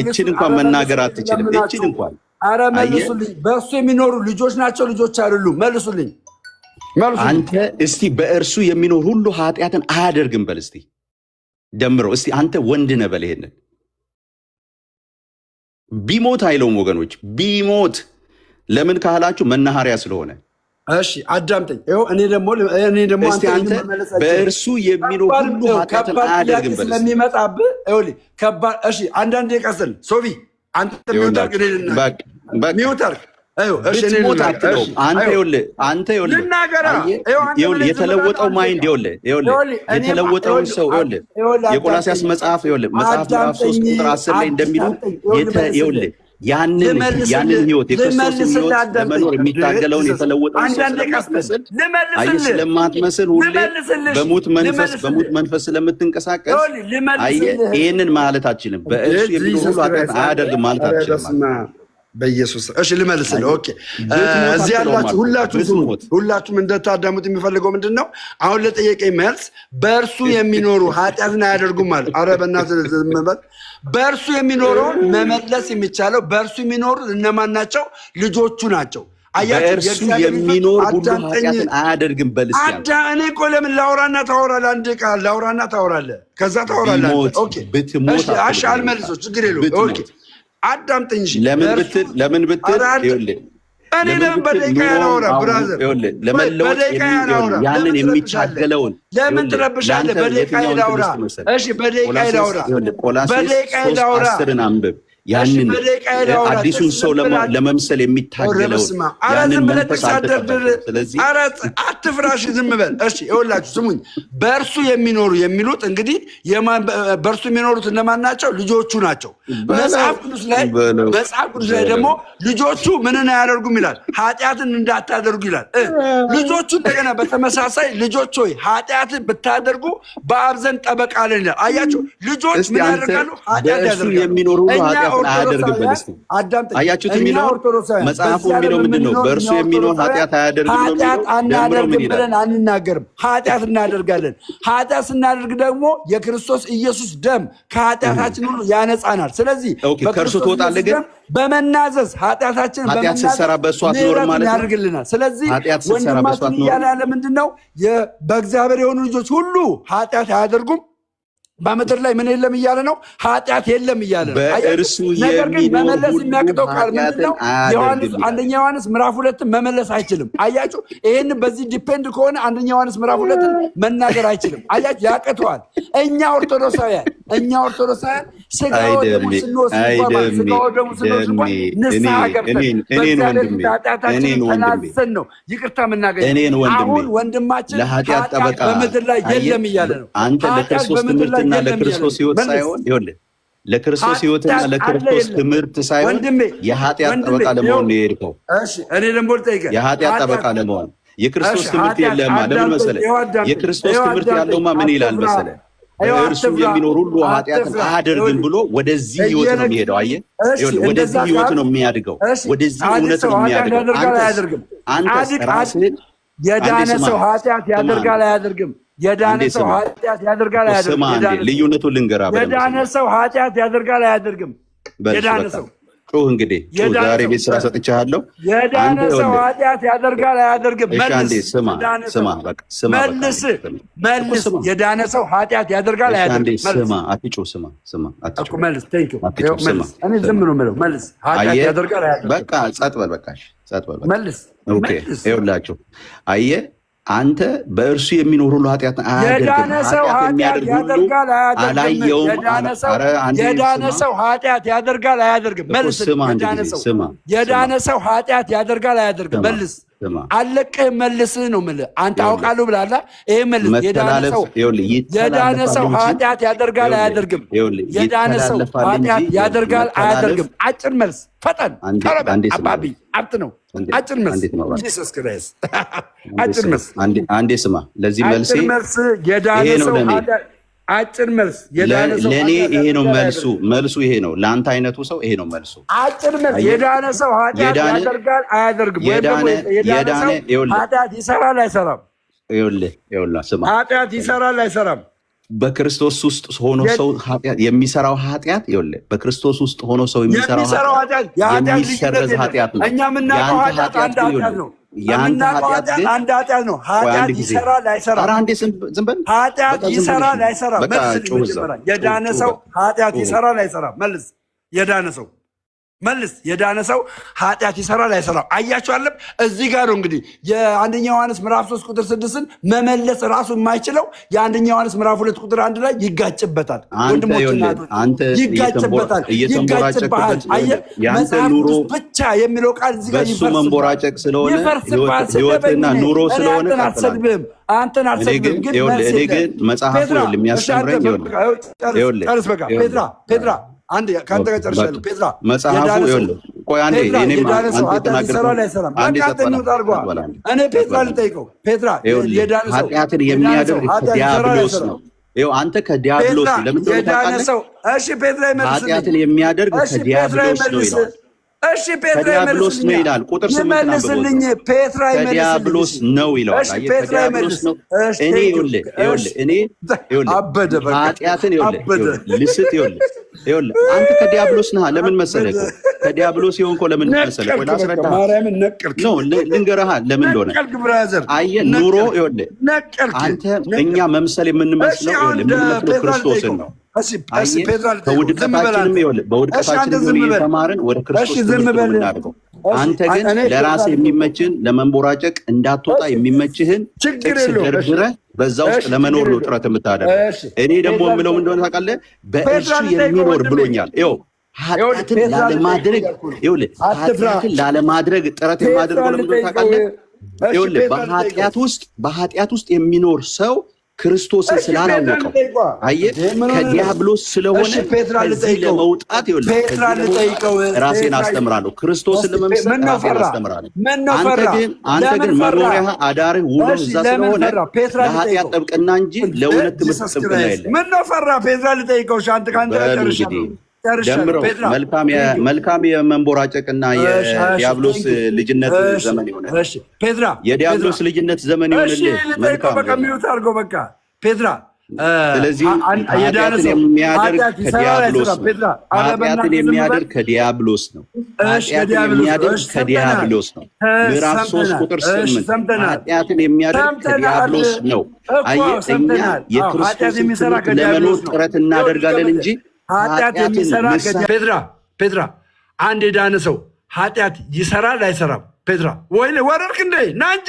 እችን እንኳን መናገር አትችልም። እችን እንኳን ኧረ መልሱልኝ። በእርሱ የሚኖሩ ልጆች ናቸው ልጆች አይደሉም። መልሱልኝ። አንተ እስቲ በእርሱ የሚኖር ሁሉ ኃጢአትን አያደርግም በል እስቲ። ደምረው እስቲ። አንተ ወንድ ነህ በል ይሄንን። ቢሞት አይለውም ወገኖች፣ ቢሞት። ለምን ካላችሁ መናኸሪያ ስለሆነ። እሺ አዳምጠኝ። እኔ ደግሞ እስቲ አንተ በእርሱ የሚኖር ሁሉ ኃጢአትን አያደርግም በል ስለሚመጣብህ ከባድ። እሺ አንዳንዴ ቀስል ሶቢ አንተ ሚውተር የተለወጠው ማይንድ የተለወጠውን ሰው የቆላስይስ መጽሐፍ ምዕራፍ 3 ቁጥር 10 ላይ እንደሚለው ያንን ህይወት የክርስቶስን ህይወት ለመኖር የሚታገለውን የተለወጠውን ስለማትመስል ሁሌ በሙት መንፈስ ስለምትንቀሳቀስ ይህንን ማለት አችልም። በእርሱ የሚኖር ሁሉ ኃጢአት አያደርግም ማለት አችልም። በኢየሱስ እሺ፣ ልመልስልህ። ኦኬ፣ እዚህ ያላችሁ ሁላችሁም እንደታዳሙት የሚፈልገው ምንድን ነው? አሁን ለጠየቀኝ መልስ በእርሱ የሚኖሩ ኃጢአትን አያደርጉም ማለት። ኧረ በእናትህ ዝም በል። በእርሱ የሚኖረውን መመለስ የሚቻለው በእርሱ የሚኖሩ እነማን ናቸው? ልጆቹ ናቸው። በእርሱ የሚኖር ሁሉ ኃጢአትን አያደርግም በል እስኪ። እኔ እኮ ለምን ላውራና ታወራለህ? አንድ ቃል ላውራና ታወራለህ፣ ከዛ ታወራለህ። ኦኬ፣ እሺ፣ አልመልሶ ችግር የለውም። ኦኬ አዳምጠኝ። ለምን ብትል እኔ ለምን በደቂቃ ያላወራ ብራዘር፣ ለመለወጥ ያንን የሚታገለውን ለምን ትረብሻለህ? በደቂቃ ያላወራ። እሺ በደቂቃ ያላወራ። ቆላስይስ 3:10 አንብብ። ያንን አዲሱን ሰው ለመምሰል የሚታገለውን ያንን መንፈስ አትቀበል። ስለዚህ አትፍራሽ፣ ዝም በል። እሺ ይኸውላችሁ ስሙኝ። በእርሱ የሚኖሩ የሚሉት እንግዲህ በእርሱ የሚኖሩት እነማን ናቸው? ልጆቹ ናቸው። መጽሐፍ ቅዱስ ላይ ደግሞ ልጆቹ ምንን አያደርጉም ይላል? ኃጢአትን እንዳታደርጉ ይላል። ልጆቹ እንደገና በተመሳሳይ ልጆች ሆይ ኃጢአትን ብታደርጉ በአብ ዘንድ ጠበቃ አለን ይላል። አያችሁ ልጆች ምን ያደርጋሉ? ኃጢአት ያደርጋሉ። አያችሁት? የሚለው መጽሐፉ የሚለው ምንድን ነው? በእርሱ የሚኖር ኃጢአት አያደርግም ነው። አናደርግም ብለን አንናገርም፣ ኃጢአት እናደርጋለን። ኃጢአት ስናደርግ ደግሞ የክርስቶስ ኢየሱስ ደም ከኃጢአታችን ሁሉ ያነጻናል። ስለዚህ ከእርሱ ትወጣለህ፣ ግን በመናዘዝ ኃጢአታችንን ኃጢአት ስትሰራ በእሱ አትኖርም ማለት ነው። ያደርግልናል። ስለዚህ ወንድማችን እያለ ያለ ምንድን ነው? በእግዚአብሔር የሆኑ ልጆች ሁሉ ኃጢአት አያደርጉም፣ በምድር ላይ ምን የለም እያለ ነው? ኃጢአት የለም እያለ ነው። ነገር ግን መመለስ የሚያቅተው ቃል ምንድን ነው? አንደኛ ዮሐንስ ምዕራፍ 2 መመለስ አይችልም። አያችሁ፣ ይህን በዚህ ዲፔንድ ከሆነ አንደኛ ዮሐንስ ምዕራፍ 2 መናገር አይችልም። አያችሁ፣ ያቅተዋል። እኛ ኦርቶዶክሳውያን ስጋው ደሙ ስንወስድ ንስሐ ገብተን በእግዚአብሔር ኃጢአታችንን ተናዘን ነው ይቅርታ የምናገኘው። አሁን ወንድማችን ኃጢአት በምድር ላይ የለም እያለ ነው። አንተ ለክርስቶስ ትምህርትና ለክርስቶስ ህይወት ሳይሆን ይኸውልህ፣ ለክርስቶስ ህይወትና ለክርስቶስ ትምህርት ሳይሆን የኃጢአት ጠበቃ ለመሆን ነው የሄድከው። እሺ እኔ ደግሞ ልጠይቅህ፣ የኃጢአት ጠበቃ ለመሆን የክርስቶስ ትምህርት የለህማ። ለምን መሰለህ? የክርስቶስ ትምህርት ያለውማ ምን ይላል መሰለህ? በእርሱ የሚኖር ሁሉ ኃጢአትን አያደርግም ብሎ ወደዚህ ህይወት ነው የሚሄደው። አየህ፣ ወደዚህ ህይወት ነው የሚያድገው፣ ወደዚህ እውነት ነው የሚያድገው። አንተስ ራስህን የዳነ ሰው ኃጢአት ያደርጋል አያደርግም? የዳነ ሰው ኃጢአት ያደርጋል አያደርግም? ልዩነቱን ልንገርህ። የዳነ ሰው ኃጢአት ያደርጋል አያደርግም? የዳነ ሰው ጩህ እንግዲህ ዛሬ ቤት ስራ ሰጥቻለሁ። የዳነ ሰው ኃጢአት ያደርጋል አያደርግም? መልስ። የዳነ ሰው ኃጢአት ያደርጋል አያደርግም? መልስ። እኔ ዝም ነው የምለው። መልስ። ኃጢአት ያደርጋል አያደርግም? በቃ ጸጥ በል፣ በቃ ጸጥ በል። መልስ። ኦኬ፣ ይኸውላችሁ፣ አየህ አንተ በእርሱ የሚኖር ሁሉ ኃጢአትን አያደርግም። ኃጢአት ያደርጋል አላየውም። የዳነ ሰው ኃጢአት ያደርጋል አያደርግም? መልስ። የዳነ ሰው ኃጢአት ያደርጋል አያደርግም? መልስ። አለቅህ መልስህ ነው የምልህ። አንተ አውቃለሁ ብላላ። ይሄ መልስ። የዳነ ሰው ኃጢአት ያደርጋል አያደርግም? የዳነ ሰው ኃጢአት ያደርጋል አያደርግም? አጭር መልስ። ፈጠን አባቢ አብት ነው። አጭር መልስ። ኢየሱስ ክርስቶስ አጭር መልስ። አንዴ ስማ። ለዚህ መልሴ የዳነ ሰው ኃጢአት አጭር መልስ። ለእኔ ይሄ ነው መልሱ። መልሱ ይሄ ነው። ለአንተ አይነቱ ሰው ይሄ ነው መልሱ። አጭር መልስ። የዳነ ሰው ኃጢአት ያደርጋል አያደርግም? የዳነ ሰው ኃጢአት ይሰራል አይሰራም? ይኸውልህ ስማ፣ ኃጢአት ይሰራል አይሰራም? በክርስቶስ ውስጥ ሆኖ ሰው ኃጢአት የሚሰራው ኃጢአት ይኸውልህ፣ በክርስቶስ ውስጥ ሆኖ ሰው የሚሰራው ኃጢአት የሚሰረዝ ኃጢአት ነው። እኛ የምናውቀው ኃጢአት አንድ ኃጢአት ነው። ያንተ ኃጢአት ግን አንድ ኃጢአት ነው። ኃጢአት ይሰራል አይሰራም? ኧረ አንዴ ዝም በል። ኃጢአት ይሰራል አይሰራም? መልስ። የዳነ ሰው ኃጢአት ይሰራል አይሰራም? መልስ። የዳነ ሰው መልስ። የዳነ ሰው ኃጢአት ይሰራል አይሰራም? አያችኋለም። እዚህ ጋር ነው እንግዲህ የአንደኛ ዮሐንስ ምዕራፍ 3 ቁጥር 6ን መመለስ ራሱ የማይችለው የአንደኛ ዮሐንስ ምዕራፍ 2 ቁጥር 1 ላይ ይጋጭበታል። ይጋጭበታል፣ ይጋጭበታል። አየህ፣ መጽሐፍ ቅዱስ ብቻ የሚለው ቃል እዚህ ጋር መንቦራጨቅ ስለሆነ ህይወትና ኑሮ ስለሆነ አንተን አልሰድብም፣ ግን እኔ ግን መጽሐፉ የሚያስተምረኝ ጨርስ። በቃ ፔትራ አንድ ከአንተ ጋር ጨርሻለሁ። ፔትራ መጽሐፉ ቆይ አንዴ እኔ ፔትራ ልጠይቀው። ፔትራ የዳነ ሰው ኃጢአትን የሚያደርግ ዲያብሎስ ነው። አንተ ከዲያብሎስ ለምን ሰው? እሺ ፔትራ ይመልስልኝ። ኃጢአትን የሚያደርግ ከዲያብሎስ ነው ይላል። እሺ ፔትራ ከዲያብሎስ ነው ይላል። ቁጥር 8 ይመልስልኝ። ፔትራ ከዲያብሎስ ነው ይላል። እሺ ፔትራ ይመልስ። እኔ እኔ አበደ በቃ ኃጢአትን ልስት አንተ ከዲያብሎስ ነህ። ለምን መሰለህ? ከዲያብሎስ የሆንከው ለምን መሰለህ? ቆይ ላስረዳህ። ማርያምን ነቀልክ ነው ልንገርህ ለምን እንደሆነ። አየህ ኑሮ አንተ እኛ መምሰል የምንመስለው የምንመስለው ክርስቶስን ነው። በውድቀታችንም እየተማርን ወደ ክርስቶስ የምናደርገው። አንተ ግን ለራስህ የሚመችህን ለመንቦራጨቅ እንዳትወጣ የሚመችህን ጥቅስ ደርድረህ በዛ ውስጥ ለመኖር ነው ጥረት የምታደርገው። እኔ ደግሞ የምለው እንደሆነ ታውቃለህ፣ በእርሱ የሚኖር ብሎኛል። ኃጢአትን ላለማድረግ ጥረት የማደርገው ለምን እንደሆነ ታውቃለህ? በኃጢአት ውስጥ የሚኖር ሰው ክርስቶስን ስላላወቀው አየህ፣ ከዲያብሎስ ስለሆነ ከዚህ ለመውጣት ራሴን አስተምራለሁ። ክርስቶስን ለመምሰል ራሴን አስተምራለሁ። አንተ ግን መኖሪያ አዳርህ ውሎ እዛ ስለሆነ ለኃጢአት ጥብቅና እንጂ ለእውነት ትምህርት ጥብቅና የለም። ምነው ፈራ? ፔትራ ልጠይቀው። አንተ ከአንተ ጋር ደምረው መልካም የመንቦራጨቅና የዲያብሎስ ልጅነት ዘመን ይሆናል። የዲያብሎስ ልጅነት ዘመን ይሆንልህ። መልካም በቃ ፔትራ። ስለዚህ ኃጢአትን የሚያደርግ ከዲያብሎስ ነው። ኃጢአትን የሚያደርግ ከዲያብሎስ ነው። ኃጢአትን የሚያደርግ ከዲያብሎስ ነው። ምዕራፍ 3 ቁጥር 8 ኃጢአትን የሚያደርግ ከዲያብሎስ ነው። አየህ፣ እኛ የክርስቶስን ትምህርት ለመኖር ጥረት እናደርጋለን እንጂ ኃጢአት የሚሰራ ፔትራ፣ አንድ የዳነ ሰው ኃጢአት ይሰራል አይሰራም? ፔትራ ወይኔ ወረድክ እንዴ? ና እንጂ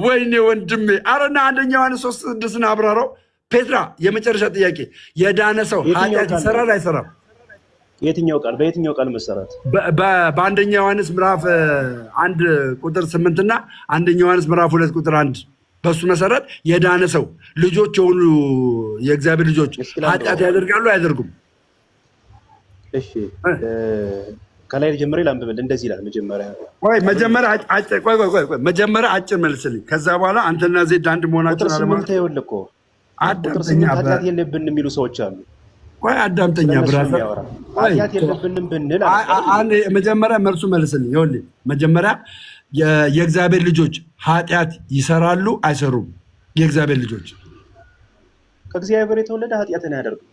ወይኔ ወንድሜ። አረና አንደኛ ዮሐንስ 3:6 አብራራው። ፔትራ የመጨረሻ ጥያቄ፣ የዳነ ሰው ኃጢአት ይሰራል አይሰራም? በየትኛው ቃል መሰረት? በአንደኛ ዮሐንስ ምዕራፍ 1 ቁጥር 8 እና አንደኛ ዮሐንስ ምዕራፍ 2 ቁጥር 1 በሱ መሰረት የዳነ ሰው ልጆች የሆኑ የእግዚአብሔር ልጆች ኃጢአት ያደርጋሉ አያደርጉም? እሺ ከላይ ጀምሬ ላንብብል። እንደዚህ ይላል። መጀመሪያ አጭር መልስልኝ። ከዛ በኋላ አንተና ዜድ አንድ መሆናችን አለማለት አዳምጠኛ ኃጢአት የለብንም የሚሉ ሰዎች አሉ። ቆይ አዳምጠኛ ብራዘር፣ ኃጢአት የለብንም ብንል መጀመሪያ መልሱ መልስልኝ። ይኸውልህ መጀመሪያ የእግዚአብሔር ልጆች ኃጢአት ይሰራሉ አይሰሩም? የእግዚአብሔር ልጆች ከእግዚአብሔር የተወለደ ኃጢአትን አያደርግም።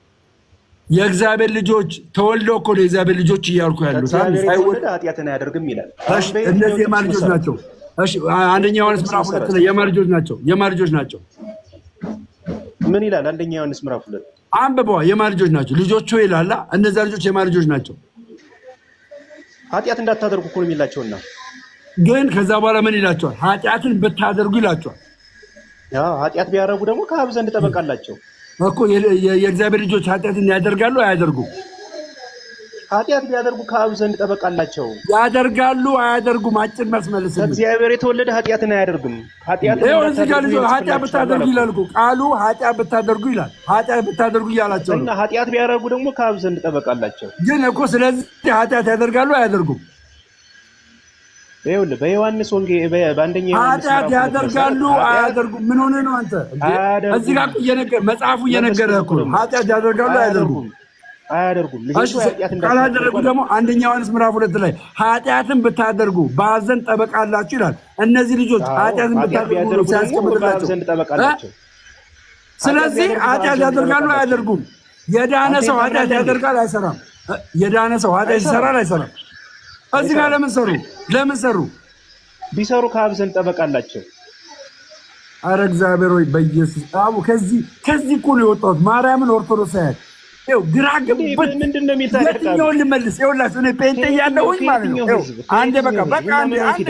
የእግዚአብሔር ልጆች ተወልደው እኮ ነው የእግዚአብሔር ልጆች እያልኩ ያሉት። ሳይወለድ ኃጢአትን አያደርግም ይላል። እነዚህ የማን ልጆች ናቸው? እሺ አንደኛ ዮሐንስ ምዕራፍ 2 ላይ የማን ልጆች ናቸው? የማን ልጆች ናቸው? ምን ይላል? አንደኛ ዮሐንስ ምዕራፍ 2 አንብበዋ። የማን ልጆች ናቸው? ልጆቹ ይላል። እነዛ ልጆች የማን ልጆች ናቸው? ኃጢአት እንዳታደርጉ እኮ ነው የሚላቸውና ግን ከዛ በኋላ ምን ይላቸዋል? ኃጢአትን ብታደርጉ ይላቸዋል። ኃጢአት ቢያደርጉ ደግሞ ከአብ ዘንድ ጠበቃ አላቸው እኮ። የእግዚአብሔር ልጆች ኃጢአትን ያደርጋሉ አያደርጉም? ኃጢአት ቢያደርጉ ከአብ ዘንድ ጠበቃ አላቸው። ያደርጋሉ አያደርጉም? አጭር መልስ መልስ። ከእግዚአብሔር የተወለደ ኃጢአትን አያደርግም። ኃጢአት ብታደርጉ ይላል እኮ ቃሉ። ኃጢአት ብታደርጉ ይላል። ኃጢአት ብታደርጉ እያላቸው እና ኃጢአት ቢያደርጉ ደግሞ ከአብ ዘንድ ጠበቃ አላቸው። ግን እኮ ስለዚህ ኃጢአት ያደርጋሉ አያደርጉም? ይኸውልህ በዮሐንስ ወንጌል በአንደኛ ኃጢአት ያደርጋሉ አያደርጉም? ምን ሆነ ነው አንተ? እዚህ ጋር መጽሐፉ እየነገረህ እኮ ነው። ኃጢአት ያደርጋሉ አያደርጉም? አያደርጉም። ካላደረጉ ደግሞ አንደኛ ዮሐንስ ምዕራፍ 2 ላይ ኃጢአትን ብታደርጉ በአብ ዘንድ ጠበቃ አላችሁ ይላል። እነዚህ ልጆች ኃጢአትን ብታደርጉ ሲያስቀምጥላቸው፣ ስለዚህ ኃጢአት ያደርጋሉ አያደርጉም? የዳነ ሰው ኃጢአት ያደርጋል አይሰራም? የዳነ ሰው ኃጢአት ይሰራል አይሰራም? እዚህ ጋር ለምን ሰሩ? ለምን ሰሩ? ቢሰሩ ከአብ ዘንድ ጠበቃ አላቸው። አረ እግዚአብሔር ሆይ በኢየሱስ አቡ ከዚህ እኮ ነው የወጣሁት። ማርያምን ኦርቶዶክሳውያን ይኸው ግራ ግብት ምንድነው የሚታረቀው? የትኛውን ልመልስ? ይኸውላችሁ እኔ ፔንቴ ያለሁኝ ማለት ነው። አንዴ አንዴ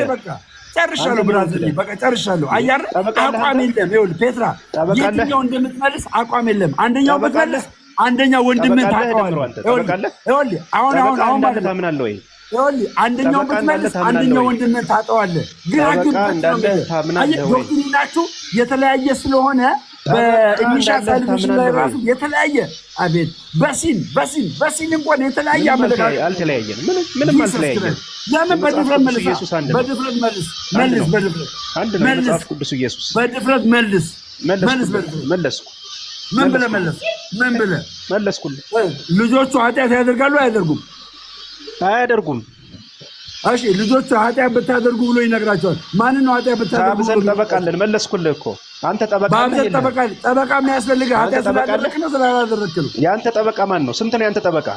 ጨርሻለሁ። ብራዘር በቃ ጨርሻለሁ። አያረ አቋም የለም። ይኸውልህ ፔትራ የትኛው እንደምትመልስ አቋም የለም። አንደኛው ብትመልስ አንደኛው ወንድምን ታውቀዋለህ። ይኸውልህ አሁን ማለት ታምናለህ ወይ? ይኸውልህ አንደኛው ብትመልስ አንደኛው ወንድምን ታውቀዋለህ። ግራ ግብት ነው። ዶክትሪናችሁ የተለያየ ስለሆነ በኢኒሻ ሳልቬሽን ላይ ራሱ የተለያየ አቤት በሲን እንኳን የተለያየ አመለካከት አልተለያየንም። ምንም አልተለያየንም። ለምን በድፍረት መልስ? በድፍረት መልስ። አንድ ነው መጽሐፍ ቅዱስ ኢየሱስ። በድፍረት መልስ። መለስኩ። ምን ብለህ መለስ? ምን ብለህ መለስኩልህ? ልጆቹ ኃጢአት ያደርጋሉ አያደርጉም? አያደርጉም። እሺ ልጆቹ ኃጢአት ብታደርጉ ብሎ ይነግራቸዋል። ማንን ነው ኃጢአት ብታደርጉ? ዘንድ ጠበቃለን። መለስኩልህ እኮ አንተ ጠበቃ ነህ። ጠበቃ የሚያስፈልግህ ኃጢአት ስላደረግህ ነው ስላላደረግህ ነው? የአንተ ጠበቃ ማን ነው? ስንት ነው የአንተ ጠበቃ?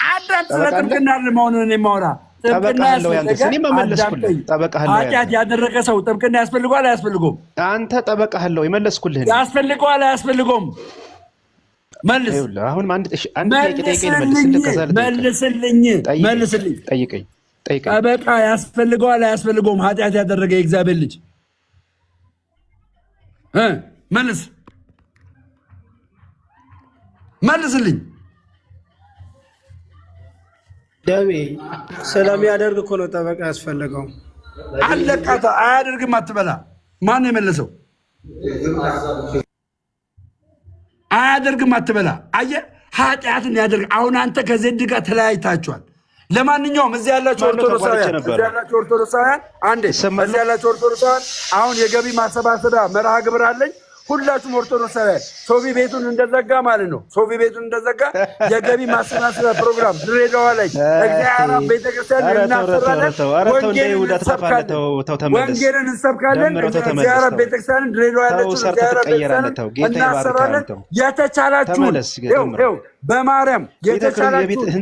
አዳም ስለ ጥብቅና መሆኑን እኔ የማወራ ጥብቅና ኃጢአት ያደረገ ሰው ጥብቅና ያስፈልገዋል አያስፈልገውም? አንተ ጠበቃ አለው የመለስኩልህ ያስፈልገዋል አያስፈልገውም? መልስ። አሁን አንድ ጥያቄ መልስልኝ። ጠይቀኝ። ጠበቃ ያስፈልገዋል አያስፈልገውም? ኃጢአት ያደረገ የእግዚአብሔር ልጅ መልስልኝ። ደሜ ስለሚያደርግ እኮ ነው ጠበቃ ያስፈልገው። አለቃታ አያደርግም አትበላ። ማን ነው የመለሰው? አያደርግም አትበላ። አየህ ኃጢአትን ያደርግ። አሁን አንተ ከዜድ ጋር ተለያይታችኋል። ለማንኛውም እዚህ ያላችሁ ኦርቶዶክሳውያን አንዴ እዚህ ያላችሁ ኦርቶዶክሳውያን አሁን የገቢ ማሰባሰቢያ መርሃ ግብር አለኝ። ሁላችሁም ኦርቶዶክሳውያን ሶፊ ቤቱን እንደዘጋ ማለት ነው። ሶፊ ቤቱን እንደዘጋ የገቢ ማሰባሰቢያ ፕሮግራም ድሬዳዋ ላይ እግዚአብሔር ቤተክርስቲያን እናሰራለን። ወንጌልን እንሰብካለን። እግዚአብሔር ቤተክርስቲያንን ድሬዳዋ ያለችው እግዚአብሔር ቤተክርስቲያንን እናሰራለን። የተቻላችሁን በማርያም የተቻላችሁን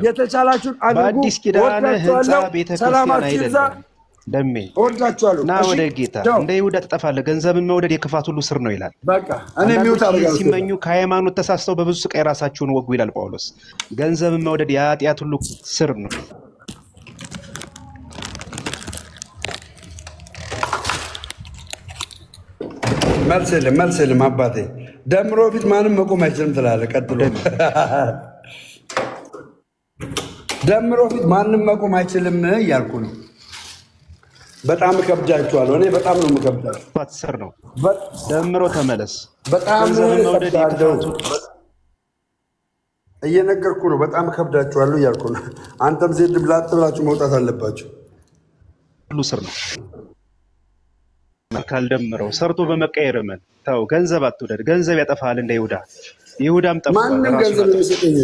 የተቻላችሁን አድርጉ። ወዳችኋለሁ። ሰላማችሁ ይብዛ። ደሜ ና ወደ ጌታ። እንደ ይሁዳ ትጠፋለህ። ገንዘብን መውደድ የክፋት ሁሉ ስር ነው ይላል። ሲመኙ ከሃይማኖት ተሳስተው በብዙ ስቃይ ራሳቸውን ወጉ ይላል ጳውሎስ። ገንዘብን መውደድ የኃጢአት ሁሉ ስር ነው። መልስ የለም አባቴ። ደምሮ ፊት ማንም መቆም አይችልም ትላለህ። ቀጥሎ ደምሮ ፊት ማንም መቆም አይችልም እያልኩ ነው። በጣም ከብዳችኋለሁ። እኔ በጣም ነው የምከብዳችሁ። ስር ነው ደምሮ ተመለስ። በጣም እየነገርኩ ነው። በጣም ከብዳችኋለሁ እያልኩ ነው። አንተም ዜድ ብላጥ ብላችሁ መውጣት አለባችሁ። ሁሉ ስር ነው። ካልደምረው ሰርቶ በመቀየር እመን። ተው ገንዘብ አትውደድ። ገንዘብ ያጠፋሃል እንደ ይሁዳ። ይሁዳም ጠፋ። ማንም ገንዘብ የሚሰጠኝ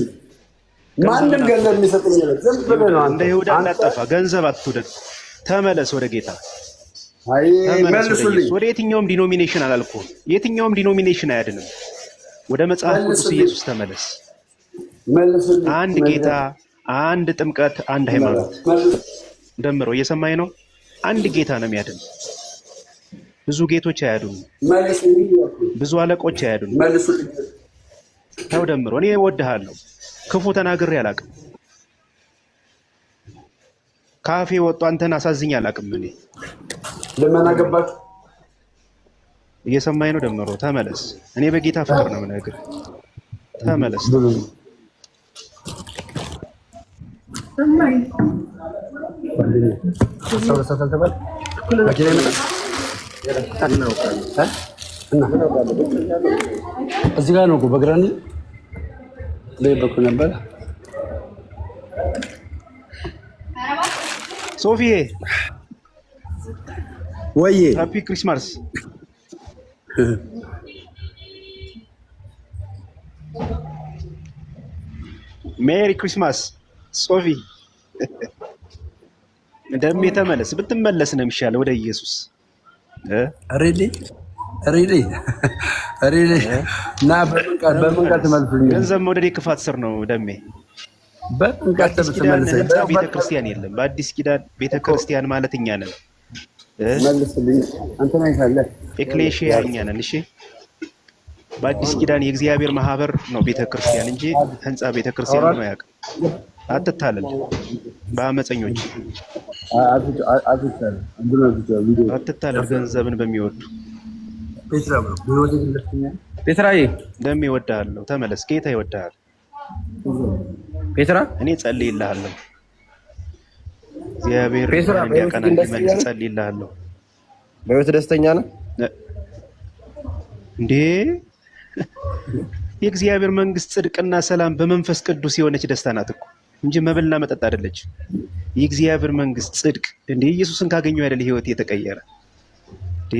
ማንም ገንዘብ የሚሰጠኝ ዝም ብለህ ነው እንደ ይሁዳ እንዳጠፋ። ገንዘብ አትውደድ። ተመለስ ወደ ጌታ። አይ መልሱልኝ። ወደ የትኛውም ዲኖሚኔሽን አላልኩም። የትኛውም ዲኖሚኔሽን አያድንም። ወደ መጽሐፍ ቅዱስ ኢየሱስ ተመለስ። መልሱልኝ። አንድ ጌታ፣ አንድ ጥምቀት፣ አንድ ሃይማኖት። ደምረው እየሰማኝ ነው። አንድ ጌታ ነው የሚያድን። ብዙ ጌቶች አያድኑ። ብዙ አለቆች አያድኑ። ተው ደምሮ። እኔ እወድሃለሁ። ክፉ ተናግሬ አላውቅም። ካፌ ወጥቶ አንተን አሳዝኝ አላውቅም። እኔ ለምን አገባችሁ? እየሰማኝ ነው ደምሮ። ተመለስ። እኔ በጌታ ፍቅር ነው የምነግርህ። ተመለስ። እዚህ ጋር ነው እኮ በግራኒ ላይ በኩል ነበር። ሶፊዬ ወይ ሃፒ ክሪስማስ። ሜሪ ክሪስማስ ሶፊ። ደሜ ተመለስ። ብትመለስ ነው የሚሻለው ወደ ኢየሱስ። ሪሊ እና በምን ቃል ትመልሱኝ? ገንዘብ መውደድ የክፋት ስር ነው ደሜ። በምን ቃል ትመልሱኝ? ቤተክርስቲያን የለም። በአዲስ ኪዳን ቤተክርስቲያን ማለት እኛ ነን። መልስልኝ። አንተ ነህ ካለ ኤክሌሺያ እኛ ነን። እሺ በአዲስ ኪዳን የእግዚአብሔር ማህበር ነው ቤተክርስቲያን እንጂ ህንፃ ቤተክርስቲያን ነው ያውቅ። አትታለል በአመፀኞች አትታለል። ገንዘብን በሚወዱ ፔትራዬ ደሜ እወድሃለሁ። ተመለስ። ጌታ ይወድሃል። ፔትራ እኔ ጸልይልሃለሁ። እግዚአብሔር እንዲያቀና እንዲመልስ ጸልይልሃለሁ። በህይወት ደስተኛ ነህ እንዴ? የእግዚአብሔር መንግስት ጽድቅና ሰላም በመንፈስ ቅዱስ የሆነች ደስታ ናት እኮ እንጂ መብልና መጠጥ አይደለች። የእግዚአብሔር መንግስት ጽድቅ እንዴ! ኢየሱስን ካገኘው አይደል ህይወት የተቀየረ እንዴ?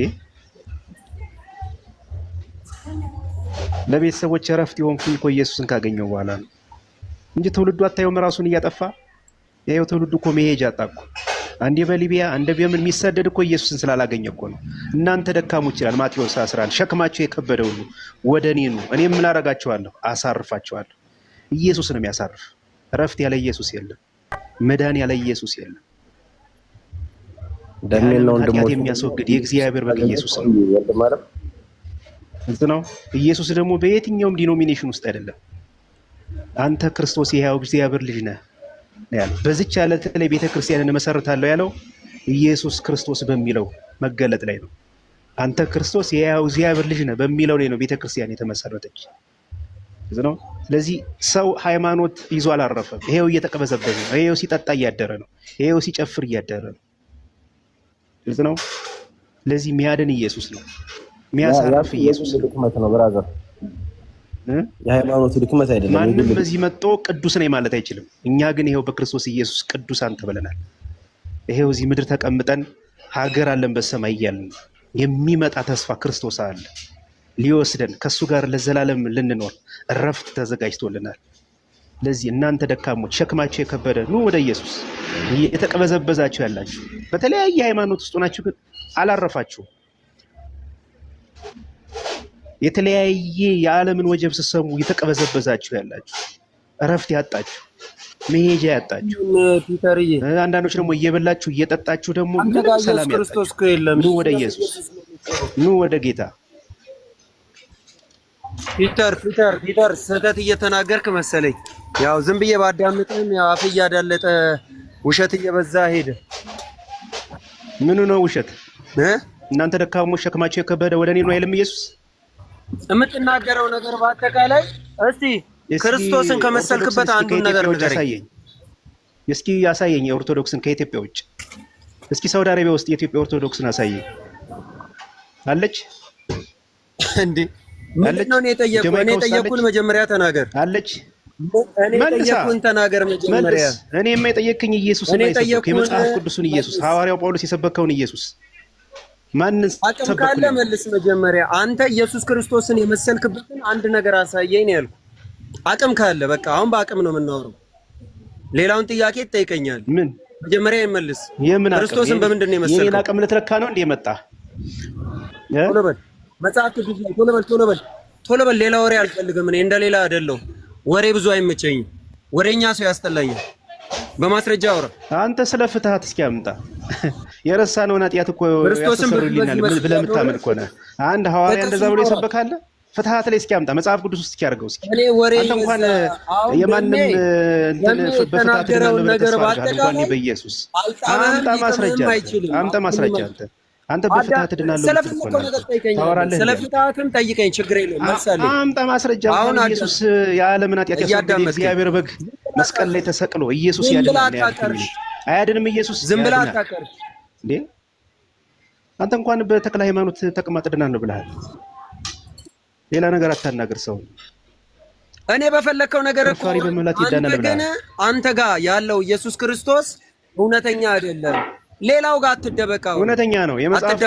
ለቤተሰቦች እረፍት የሆንኩኝ እኮ ኢየሱስን ካገኘው በኋላ ነው እንጂ ትውልዱ አታየውም? ራሱን እያጠፋ ይኸው ትውልዱ እኮ መሄጃ አጣ እኮ። አንዴ በሊቢያ አንዴ በየመን የሚሰደድ እኮ ኢየሱስን ስላላገኘ እኮ ነው። እናንተ ደካሞች ይላል ማቴዎስ 11 ሸክማቸው የከበደ ሁሉ ወደ እኔ ኑ፣ እኔም ምን አደርጋቸዋለሁ? አሳርፋቸዋለሁ። ኢየሱስ ነው የሚያሳርፍ። እረፍት ያለ ኢየሱስ የለም። መዳን ያለ ኢየሱስ የለም። ደሜን ነው ኃጢአት የሚያስወግድ የእግዚአብሔር በግ ኢየሱስ ነው። እንት ነው። ኢየሱስ ደግሞ በየትኛውም ዲኖሚኔሽን ውስጥ አይደለም። አንተ ክርስቶስ የሕያው እግዚአብሔር ልጅ ነህ ያለው። በዚች ዓለት ላይ ቤተክርስቲያንን እመሰርታለሁ ያለው ኢየሱስ ክርስቶስ በሚለው መገለጥ ላይ ነው። አንተ ክርስቶስ የሕያው እግዚአብሔር ልጅ ነህ በሚለው ላይ ነው ቤተክርስቲያን የተመሰረተች ነው። ስለዚህ ሰው ሃይማኖት ይዞ አላረፈም። ይሄው እየተቀበዘበዘ ነው። ይሄው ሲጠጣ እያደረ ነው። ይሄው ሲጨፍር እያደረ ነው። ግልጽ ነው። ስለዚህ የሚያድን ኢየሱስ ነው። የሚያሳርፍ ኢየሱስ ነው። ብራዘር የሃይማኖት ድክመት አይደለም። ማንም በዚህ መጥቶ ቅዱስ ነኝ ማለት አይችልም። እኛ ግን ይሄው በክርስቶስ ኢየሱስ ቅዱሳን ተብለናል። ይሄው እዚህ ምድር ተቀምጠን ሀገር አለን በሰማይ እያልን የሚመጣ ተስፋ ክርስቶስ አለ ሊወስደን ከሱ ጋር ለዘላለም ልንኖር እረፍት ተዘጋጅቶልናል። ለዚህ እናንተ ደካሞች ሸክማችሁ የከበደ ኑ ወደ ኢየሱስ። የተቀበዘበዛችሁ ያላችሁ በተለያየ ሃይማኖት ውስጥ ሆናችሁ ግን አላረፋችሁ። የተለያየ የዓለምን ወጀብ ስትሰሙ የተቀበዘበዛችሁ ያላችሁ እረፍት ያጣችሁ መሄጃ ያጣችሁ፣ አንዳንዶች ደግሞ እየበላችሁ እየጠጣችሁ ደግሞ ሰላም ያጣችሁ ኑ ወደ ኢየሱስ፣ ኑ ወደ ጌታ። ፒተር ስህተት እየተናገርክ መሰለኝ። ያው ዝም ብዬ ባዳምጥም ያው አፍ እያዳለጠ ውሸት እየበዛ ሄደ። ምኑ ነው ውሸት? እናንተ ደካሞች ሸክማቸው የከበደ ወደ እኔ ነው አይልም ኢየሱስ? የምትናገረው ነገር በአጠቃላይ እስቲ ክርስቶስን ከመሰልክበት አንዱን ነገር ንገረኝ። እስኪ ያሳየኝ የኦርቶዶክስን ከኢትዮጵያ ውጭ። እስኪ ሳውዲ አረቢያ ውስጥ የኢትዮጵያ ኦርቶዶክስን አሳየኝ። አለች እንዴ? ምንድነው የጠየቁን? እኔ ጠየቁን መጀመሪያ ተናገር። አለች እኔ ጠየቁን ተናገር መጀመሪያ። እኔ የማይጠየቅኝ ኢየሱስ ነው። የመጽሐፍ ቅዱስን ኢየሱስ ሐዋርያው ጳውሎስ የሰበከውን ኢየሱስ ማንስ አቅም ካለ መልስ። መጀመሪያ አንተ ኢየሱስ ክርስቶስን የመሰልክበትን አንድ ነገር አሳየኝ ነው ያልኩህ። አቅም ካለ በቃ አሁን በአቅም ነው የምናወራው። ሌላውን ጥያቄ ትጠይቀኛለህ። ምን መጀመሪያ ይመልስ። ክርስቶስን በምንድን ነው የመሰልከው? የኔን አቅም ልትለካ ነው እንዴ መጣ? ቶሎ በል መጽሐፍ ቅዱስ ላይ ቶሎ በል። ሌላ ወሬ አልፈልግም። እኔ እንደሌላ አይደለሁ። ወሬ ብዙ አይመቸኝም። ወሬኛ ሰው ያስጠላኛል። በማስረጃ አውራ። አንተ ስለ ፍትሃት እስኪ አምጣ። የረሳነውን ኃጢአት እኮ ያስተሰርይልናል ብለህ የምታምን እኮ ነህ። አንድ ሐዋርያ እንደዛ ብሎ ይሰበካል። ፍትሃት ላይ እስኪ አምጣ። መጽሐፍ ቅዱስ ውስጥ እስኪ አድርገው እስኪ። አንተ እንኳን የማንም እንትን በፍትሃት ድናለው ብለህ ተስፋ አድርጋለህ። እንኳን በኢየሱስ አምጣ ማስረጃ። አንተ በፍትሃት ድናለው ታወራለህ። ስለ ፍትሃትም ጠይቀኝ፣ ችግር የለውም መልሳለሁ። አምጣ ማስረጃ። አሁን ኢየሱስ የዓለምን ኃጢአት ያስወገደ እግዚአብሔር በግ መስቀል ላይ ተሰቅሎ ኢየሱስ ያድናል። አያድንም? ኢየሱስ ዝም ብለህ አታቀርሽ እንዴ? አንተ እንኳን በተክለ ሃይማኖት ተቅማጥ ድናለሁ ብለሃል። ሌላ ነገር አታናገር ሰው። እኔ በፈለከው ነገር እኮ አንተ ጋር ያለው ኢየሱስ ክርስቶስ እውነተኛ አይደለም። ሌላው ጋር አትደበቃው። እውነተኛ ነው። የመጽሐፍ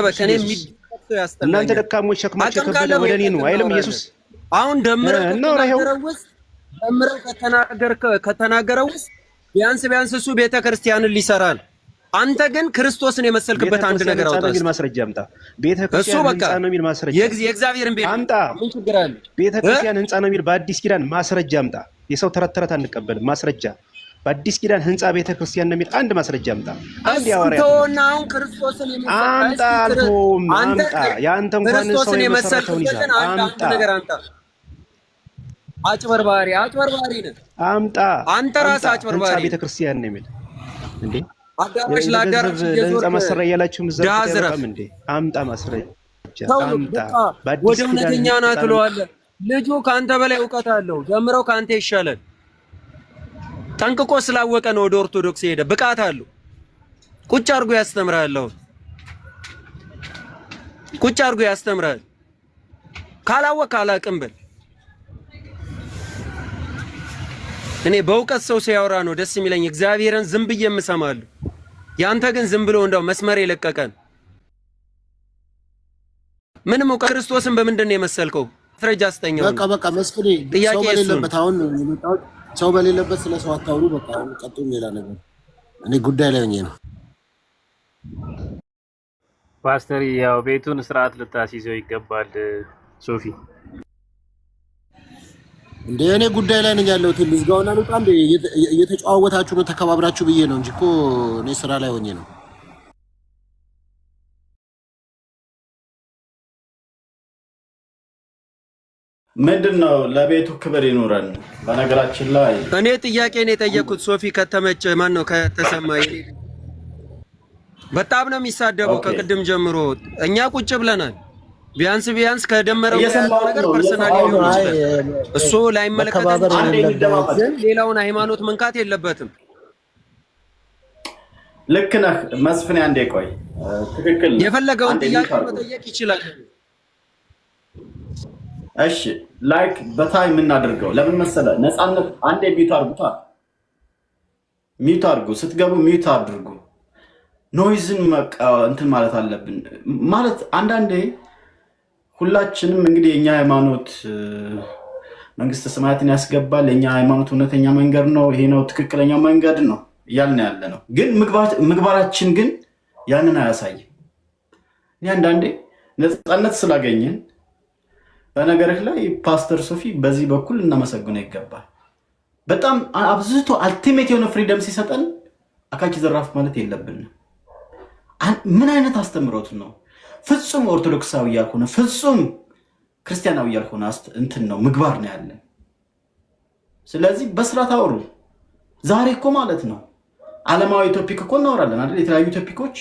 እናንተ ደካሞች ሸክማችሁ የከበደ ወደ እኔ ነው አይልም ኢየሱስ? አሁን ደምረው ከተናገረው ውስጥ ቢያንስ እሱ ቤተክርስቲያንን ሊሰራል። አንተ ግን ክርስቶስን የመሰልክበት አንድ ነገር አውጣ። ማስረጃ አምጣ። ቤተክርስቲያን ህንጻ ነው የሚል ማስረጃ የእግዚአብሔርን ቤት አምጣ። ምን ችግር አለ? ቤተክርስቲያን ህንጻ ነው የሚል በአዲስ ኪዳን ማስረጃ አምጣ። የሰው ተረት አንቀበልም። ማስረጃ በአዲስ ኪዳን ህንጻ ቤተክርስቲያን ነው የሚል አንድ ማስረጃ አምጣ። አንድ ያወራ አሁን ክርስቶስን አምጣ። አምጣ። ያንተ እንኳን ሰው የመሰረተውን ይዛል። አምጣ ነገር አምጣ። አጭበርባሪ ነህ። አምጣ። አንተ ራስህ አጭበርባሪ ቤተክርስቲያን ነው የሚል እንዴ? አዳራሽ ለአዳራሽ ለህንጻ ማሰሪያ ያላችሁ ምዘርም እንዴ? አምጣ ማስረጃ አምጣ። ወደ እውነተኛ ና ትለዋለህ። ልጁ ከአንተ በላይ እውቀት አለው። ጀምረው ከአንተ ይሻላል። ጠንቅቆ ስላወቀ ነው ወደ ኦርቶዶክስ ሄደ። ብቃት አለው። ቁጭ አድርጎ ያስተምራል። ቁጭ አድርጎ ያስተምራል። ካላወቅህ አላውቅም በል። እኔ በእውቀት ሰው ሲያወራ ነው ደስ የሚለኝ። እግዚአብሔርን ዝም ብዬ የምሰማለሁ። ያንተ ግን ዝም ብሎ እንደው መስመር የለቀቀን ምንም እውቀት። ክርስቶስን በምንድን ነው የመሰልከው? ማስረጃ አስጠኛው። በቃ መስፍኔ ሰው በሌለበት አሁን የመጣሁት ሰው በሌለበት ስለ ሰው አታውሩ። በቃ አሁን ቀጥሉ ሌላ ነገር። እኔ ጉዳይ ላይ ሆኜ ነው። ፓስተር ያው ቤቱን ስርዓት ልታስይዘው ይገባል። ሶፊ እንደ እኔ ጉዳይ ላይ ነኝ ያለሁት። ልዝጋውና ልውጣ እንደ እየተጨዋወታችሁ ነው ተከባብራችሁ ብዬ ነው እንጂ እኮ እኔ ስራ ላይ ሆኜ ነው። ምንድን ነው ለቤቱ ክብር ይኑረን። በነገራችን ላይ እኔ ጥያቄን የጠየኩት ሶፊ ከተመቸ ማን ነው ከተሰማኝ በጣም ነው የሚሳደበው ከቅድም ጀምሮ። እኛ ቁጭ ብለናል። ቢያንስ ከደመረው ነገር ፐርሰናል ሊሆን ይችላል። እሱ ላይመለከት ግን ሌላውን ሃይማኖት መንካት የለበትም። ልክ ነህ መስፍን። አንዴ ቆይ፣ ትክክል የፈለገውን ጥያቄ መጠየቅ ይችላል። እሺ ላይክ በታይም የምናደርገው ለምን መሰለ? ነፃነት አንዴ ሚዩት አድርጉታ። ሚዩት አድርጉ፣ ስትገቡ ሚዩት አድርጉ። ኖይዝን እንትን ማለት አለብን። ማለት አንዳንዴ ሁላችንም እንግዲህ የኛ ሃይማኖት መንግስተ ሰማያትን ያስገባል፣ የኛ ሃይማኖት እውነተኛ መንገድ ነው፣ ይሄ ነው ትክክለኛው መንገድ ነው እያልን ያለ ነው። ግን ምግባራችን ግን ያንን አያሳይም። እኔ አንዳንዴ ነፃነት ስላገኘን በነገርህ ላይ ፓስተር ሶፊ በዚህ በኩል እናመሰግነው ይገባል። በጣም አብዝቶ አልቲሜት የሆነ ፍሪደም ሲሰጠን አካኪ ዘራፍ ማለት የለብንም። ምን አይነት አስተምሮት ነው? ፍጹም ኦርቶዶክሳዊ ያልሆነ ፍጹም ክርስቲያናዊ ያልሆነ እንትን ነው ምግባር ነው ያለን። ስለዚህ በስርዓት አውሩ። ዛሬ እኮ ማለት ነው ዓለማዊ ቶፒክ እኮ እናወራለን አይደል? የተለያዩ ቶፒኮች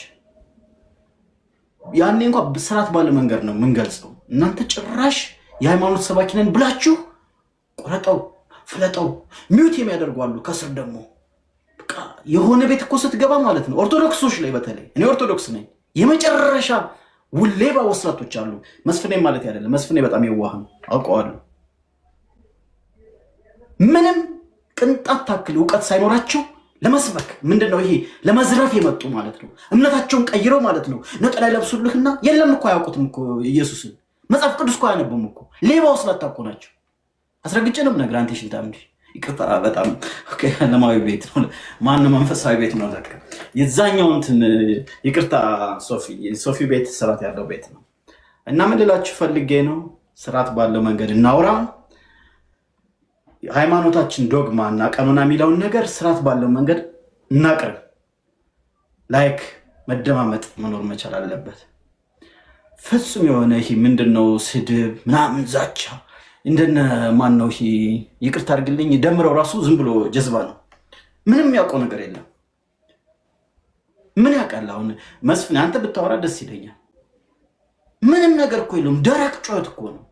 ያኔ እንኳን በስርዓት ባለ መንገድ ነው የምንገልጸው። እናንተ ጭራሽ የሃይማኖት ሰባኪ ነን ብላችሁ ቆረጠው ፍለጠው ሚውት የሚያደርጉ አሉ። ከስር ደግሞ በቃ የሆነ ቤት እኮ ስትገባ ማለት ነው ኦርቶዶክሶች ላይ በተለይ እኔ ኦርቶዶክስ ነኝ የመጨረሻ ውሌባ ወስላቶች አሉ። መስፍኔ ማለት አይደለም። መስፍኔ በጣም የዋህ ነው አውቀዋለሁ። ምንም ቅንጣት ታክል እውቀት ሳይኖራቸው ለመስበክ ምንድነው ይሄ ለመዝረፍ የመጡ ማለት ነው። እምነታቸውን ቀይረው ማለት ነው። ነጠላ ይለብሱልህና የለም እኮ አያውቁትም እኮ ኢየሱስን መጽሐፍ ቅዱስ እኮ አያነቡም እኮ ሌባው ስላታውቁ ናቸው። አስረግጬ ነው የምነግርህ አንተ ሽንታም እንጂ ይቅርታ በጣም ኦኬ። ለማዊ ቤት ነው ማን መንፈሳዊ ቤት ነው ለካ የዛኛው እንትን ይቅርታ ሶፊ ቤት ስርዓት ያለው ቤት ነው። እና ምን ልላችሁ ፈልጌ ነው ስርዓት ባለው መንገድ እናውራ። ሃይማኖታችን ዶግማ እና ቀኖና የሚለውን ነገር ስርዓት ባለው መንገድ እናቅርብ። ላይክ መደማመጥ መኖር መቻል አለበት። ፍጹም የሆነ ይሄ ምንድነው ስድብ ምናምን ዛቻ እንደነ ማን ነው ይሄ ይቅርታ አድርግልኝ ደምረው ራሱ ዝም ብሎ ጀዝባ ነው። ምንም ያውቀው ነገር የለም። ምን ያውቃል? አሁን መስፍን አንተ ብታወራ ደስ ይለኛል። ምንም ነገር እኮ የለውም። ደረቅ ጩኸት እኮ ነው።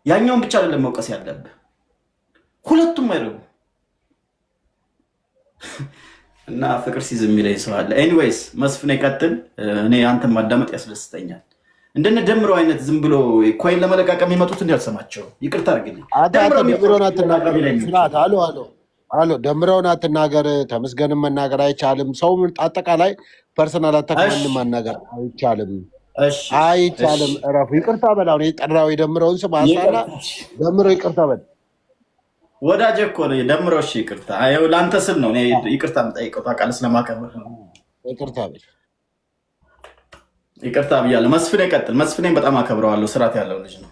ያኛውን ብቻ አይደለም መውቀስ ያለብህ፣ ሁለቱም አይረቡ እና ፍቅር ሲዝም የሚለኝ ሰው አለ። ኤኒዌይስ መስፍን ይቀጥል። እኔ አንተን ማዳመጥ ያስደስተኛል። እንደነ ደምረው አይነት ዝም ብሎ ኮይን ለመለቃቀም የሚመጡት እንዲያልሰማቸው ይቅርታ አድርግልኝ። ደምረውን አትናገር። አሎ ደምረውን አትናገር። ተመስገንም መናገር አይቻልም። ሰው አጠቃላይ ፐርሰናል አታከማን መናገር አይቻልም። አይቻልም። እረፉ። ይቅርታ በል። አሁን የጠራው የደምረውን ስም አሳና ደምረው ይቅርታ በል። ወዳጄ እኮ ነው ደምረው። እሺ ይቅርታ። አየው ላንተ ስል ነው እኔ ይቅርታ የምጠይቀው ታውቃለህ፣ ስለማከብር ነው። ይቅርታ በል። ይቅርታ ብያለሁ። መስፍኔ ቀጥል። መስፍኔን በጣም አከብረዋለሁ። ስርዓት ያለው ልጅ ነው።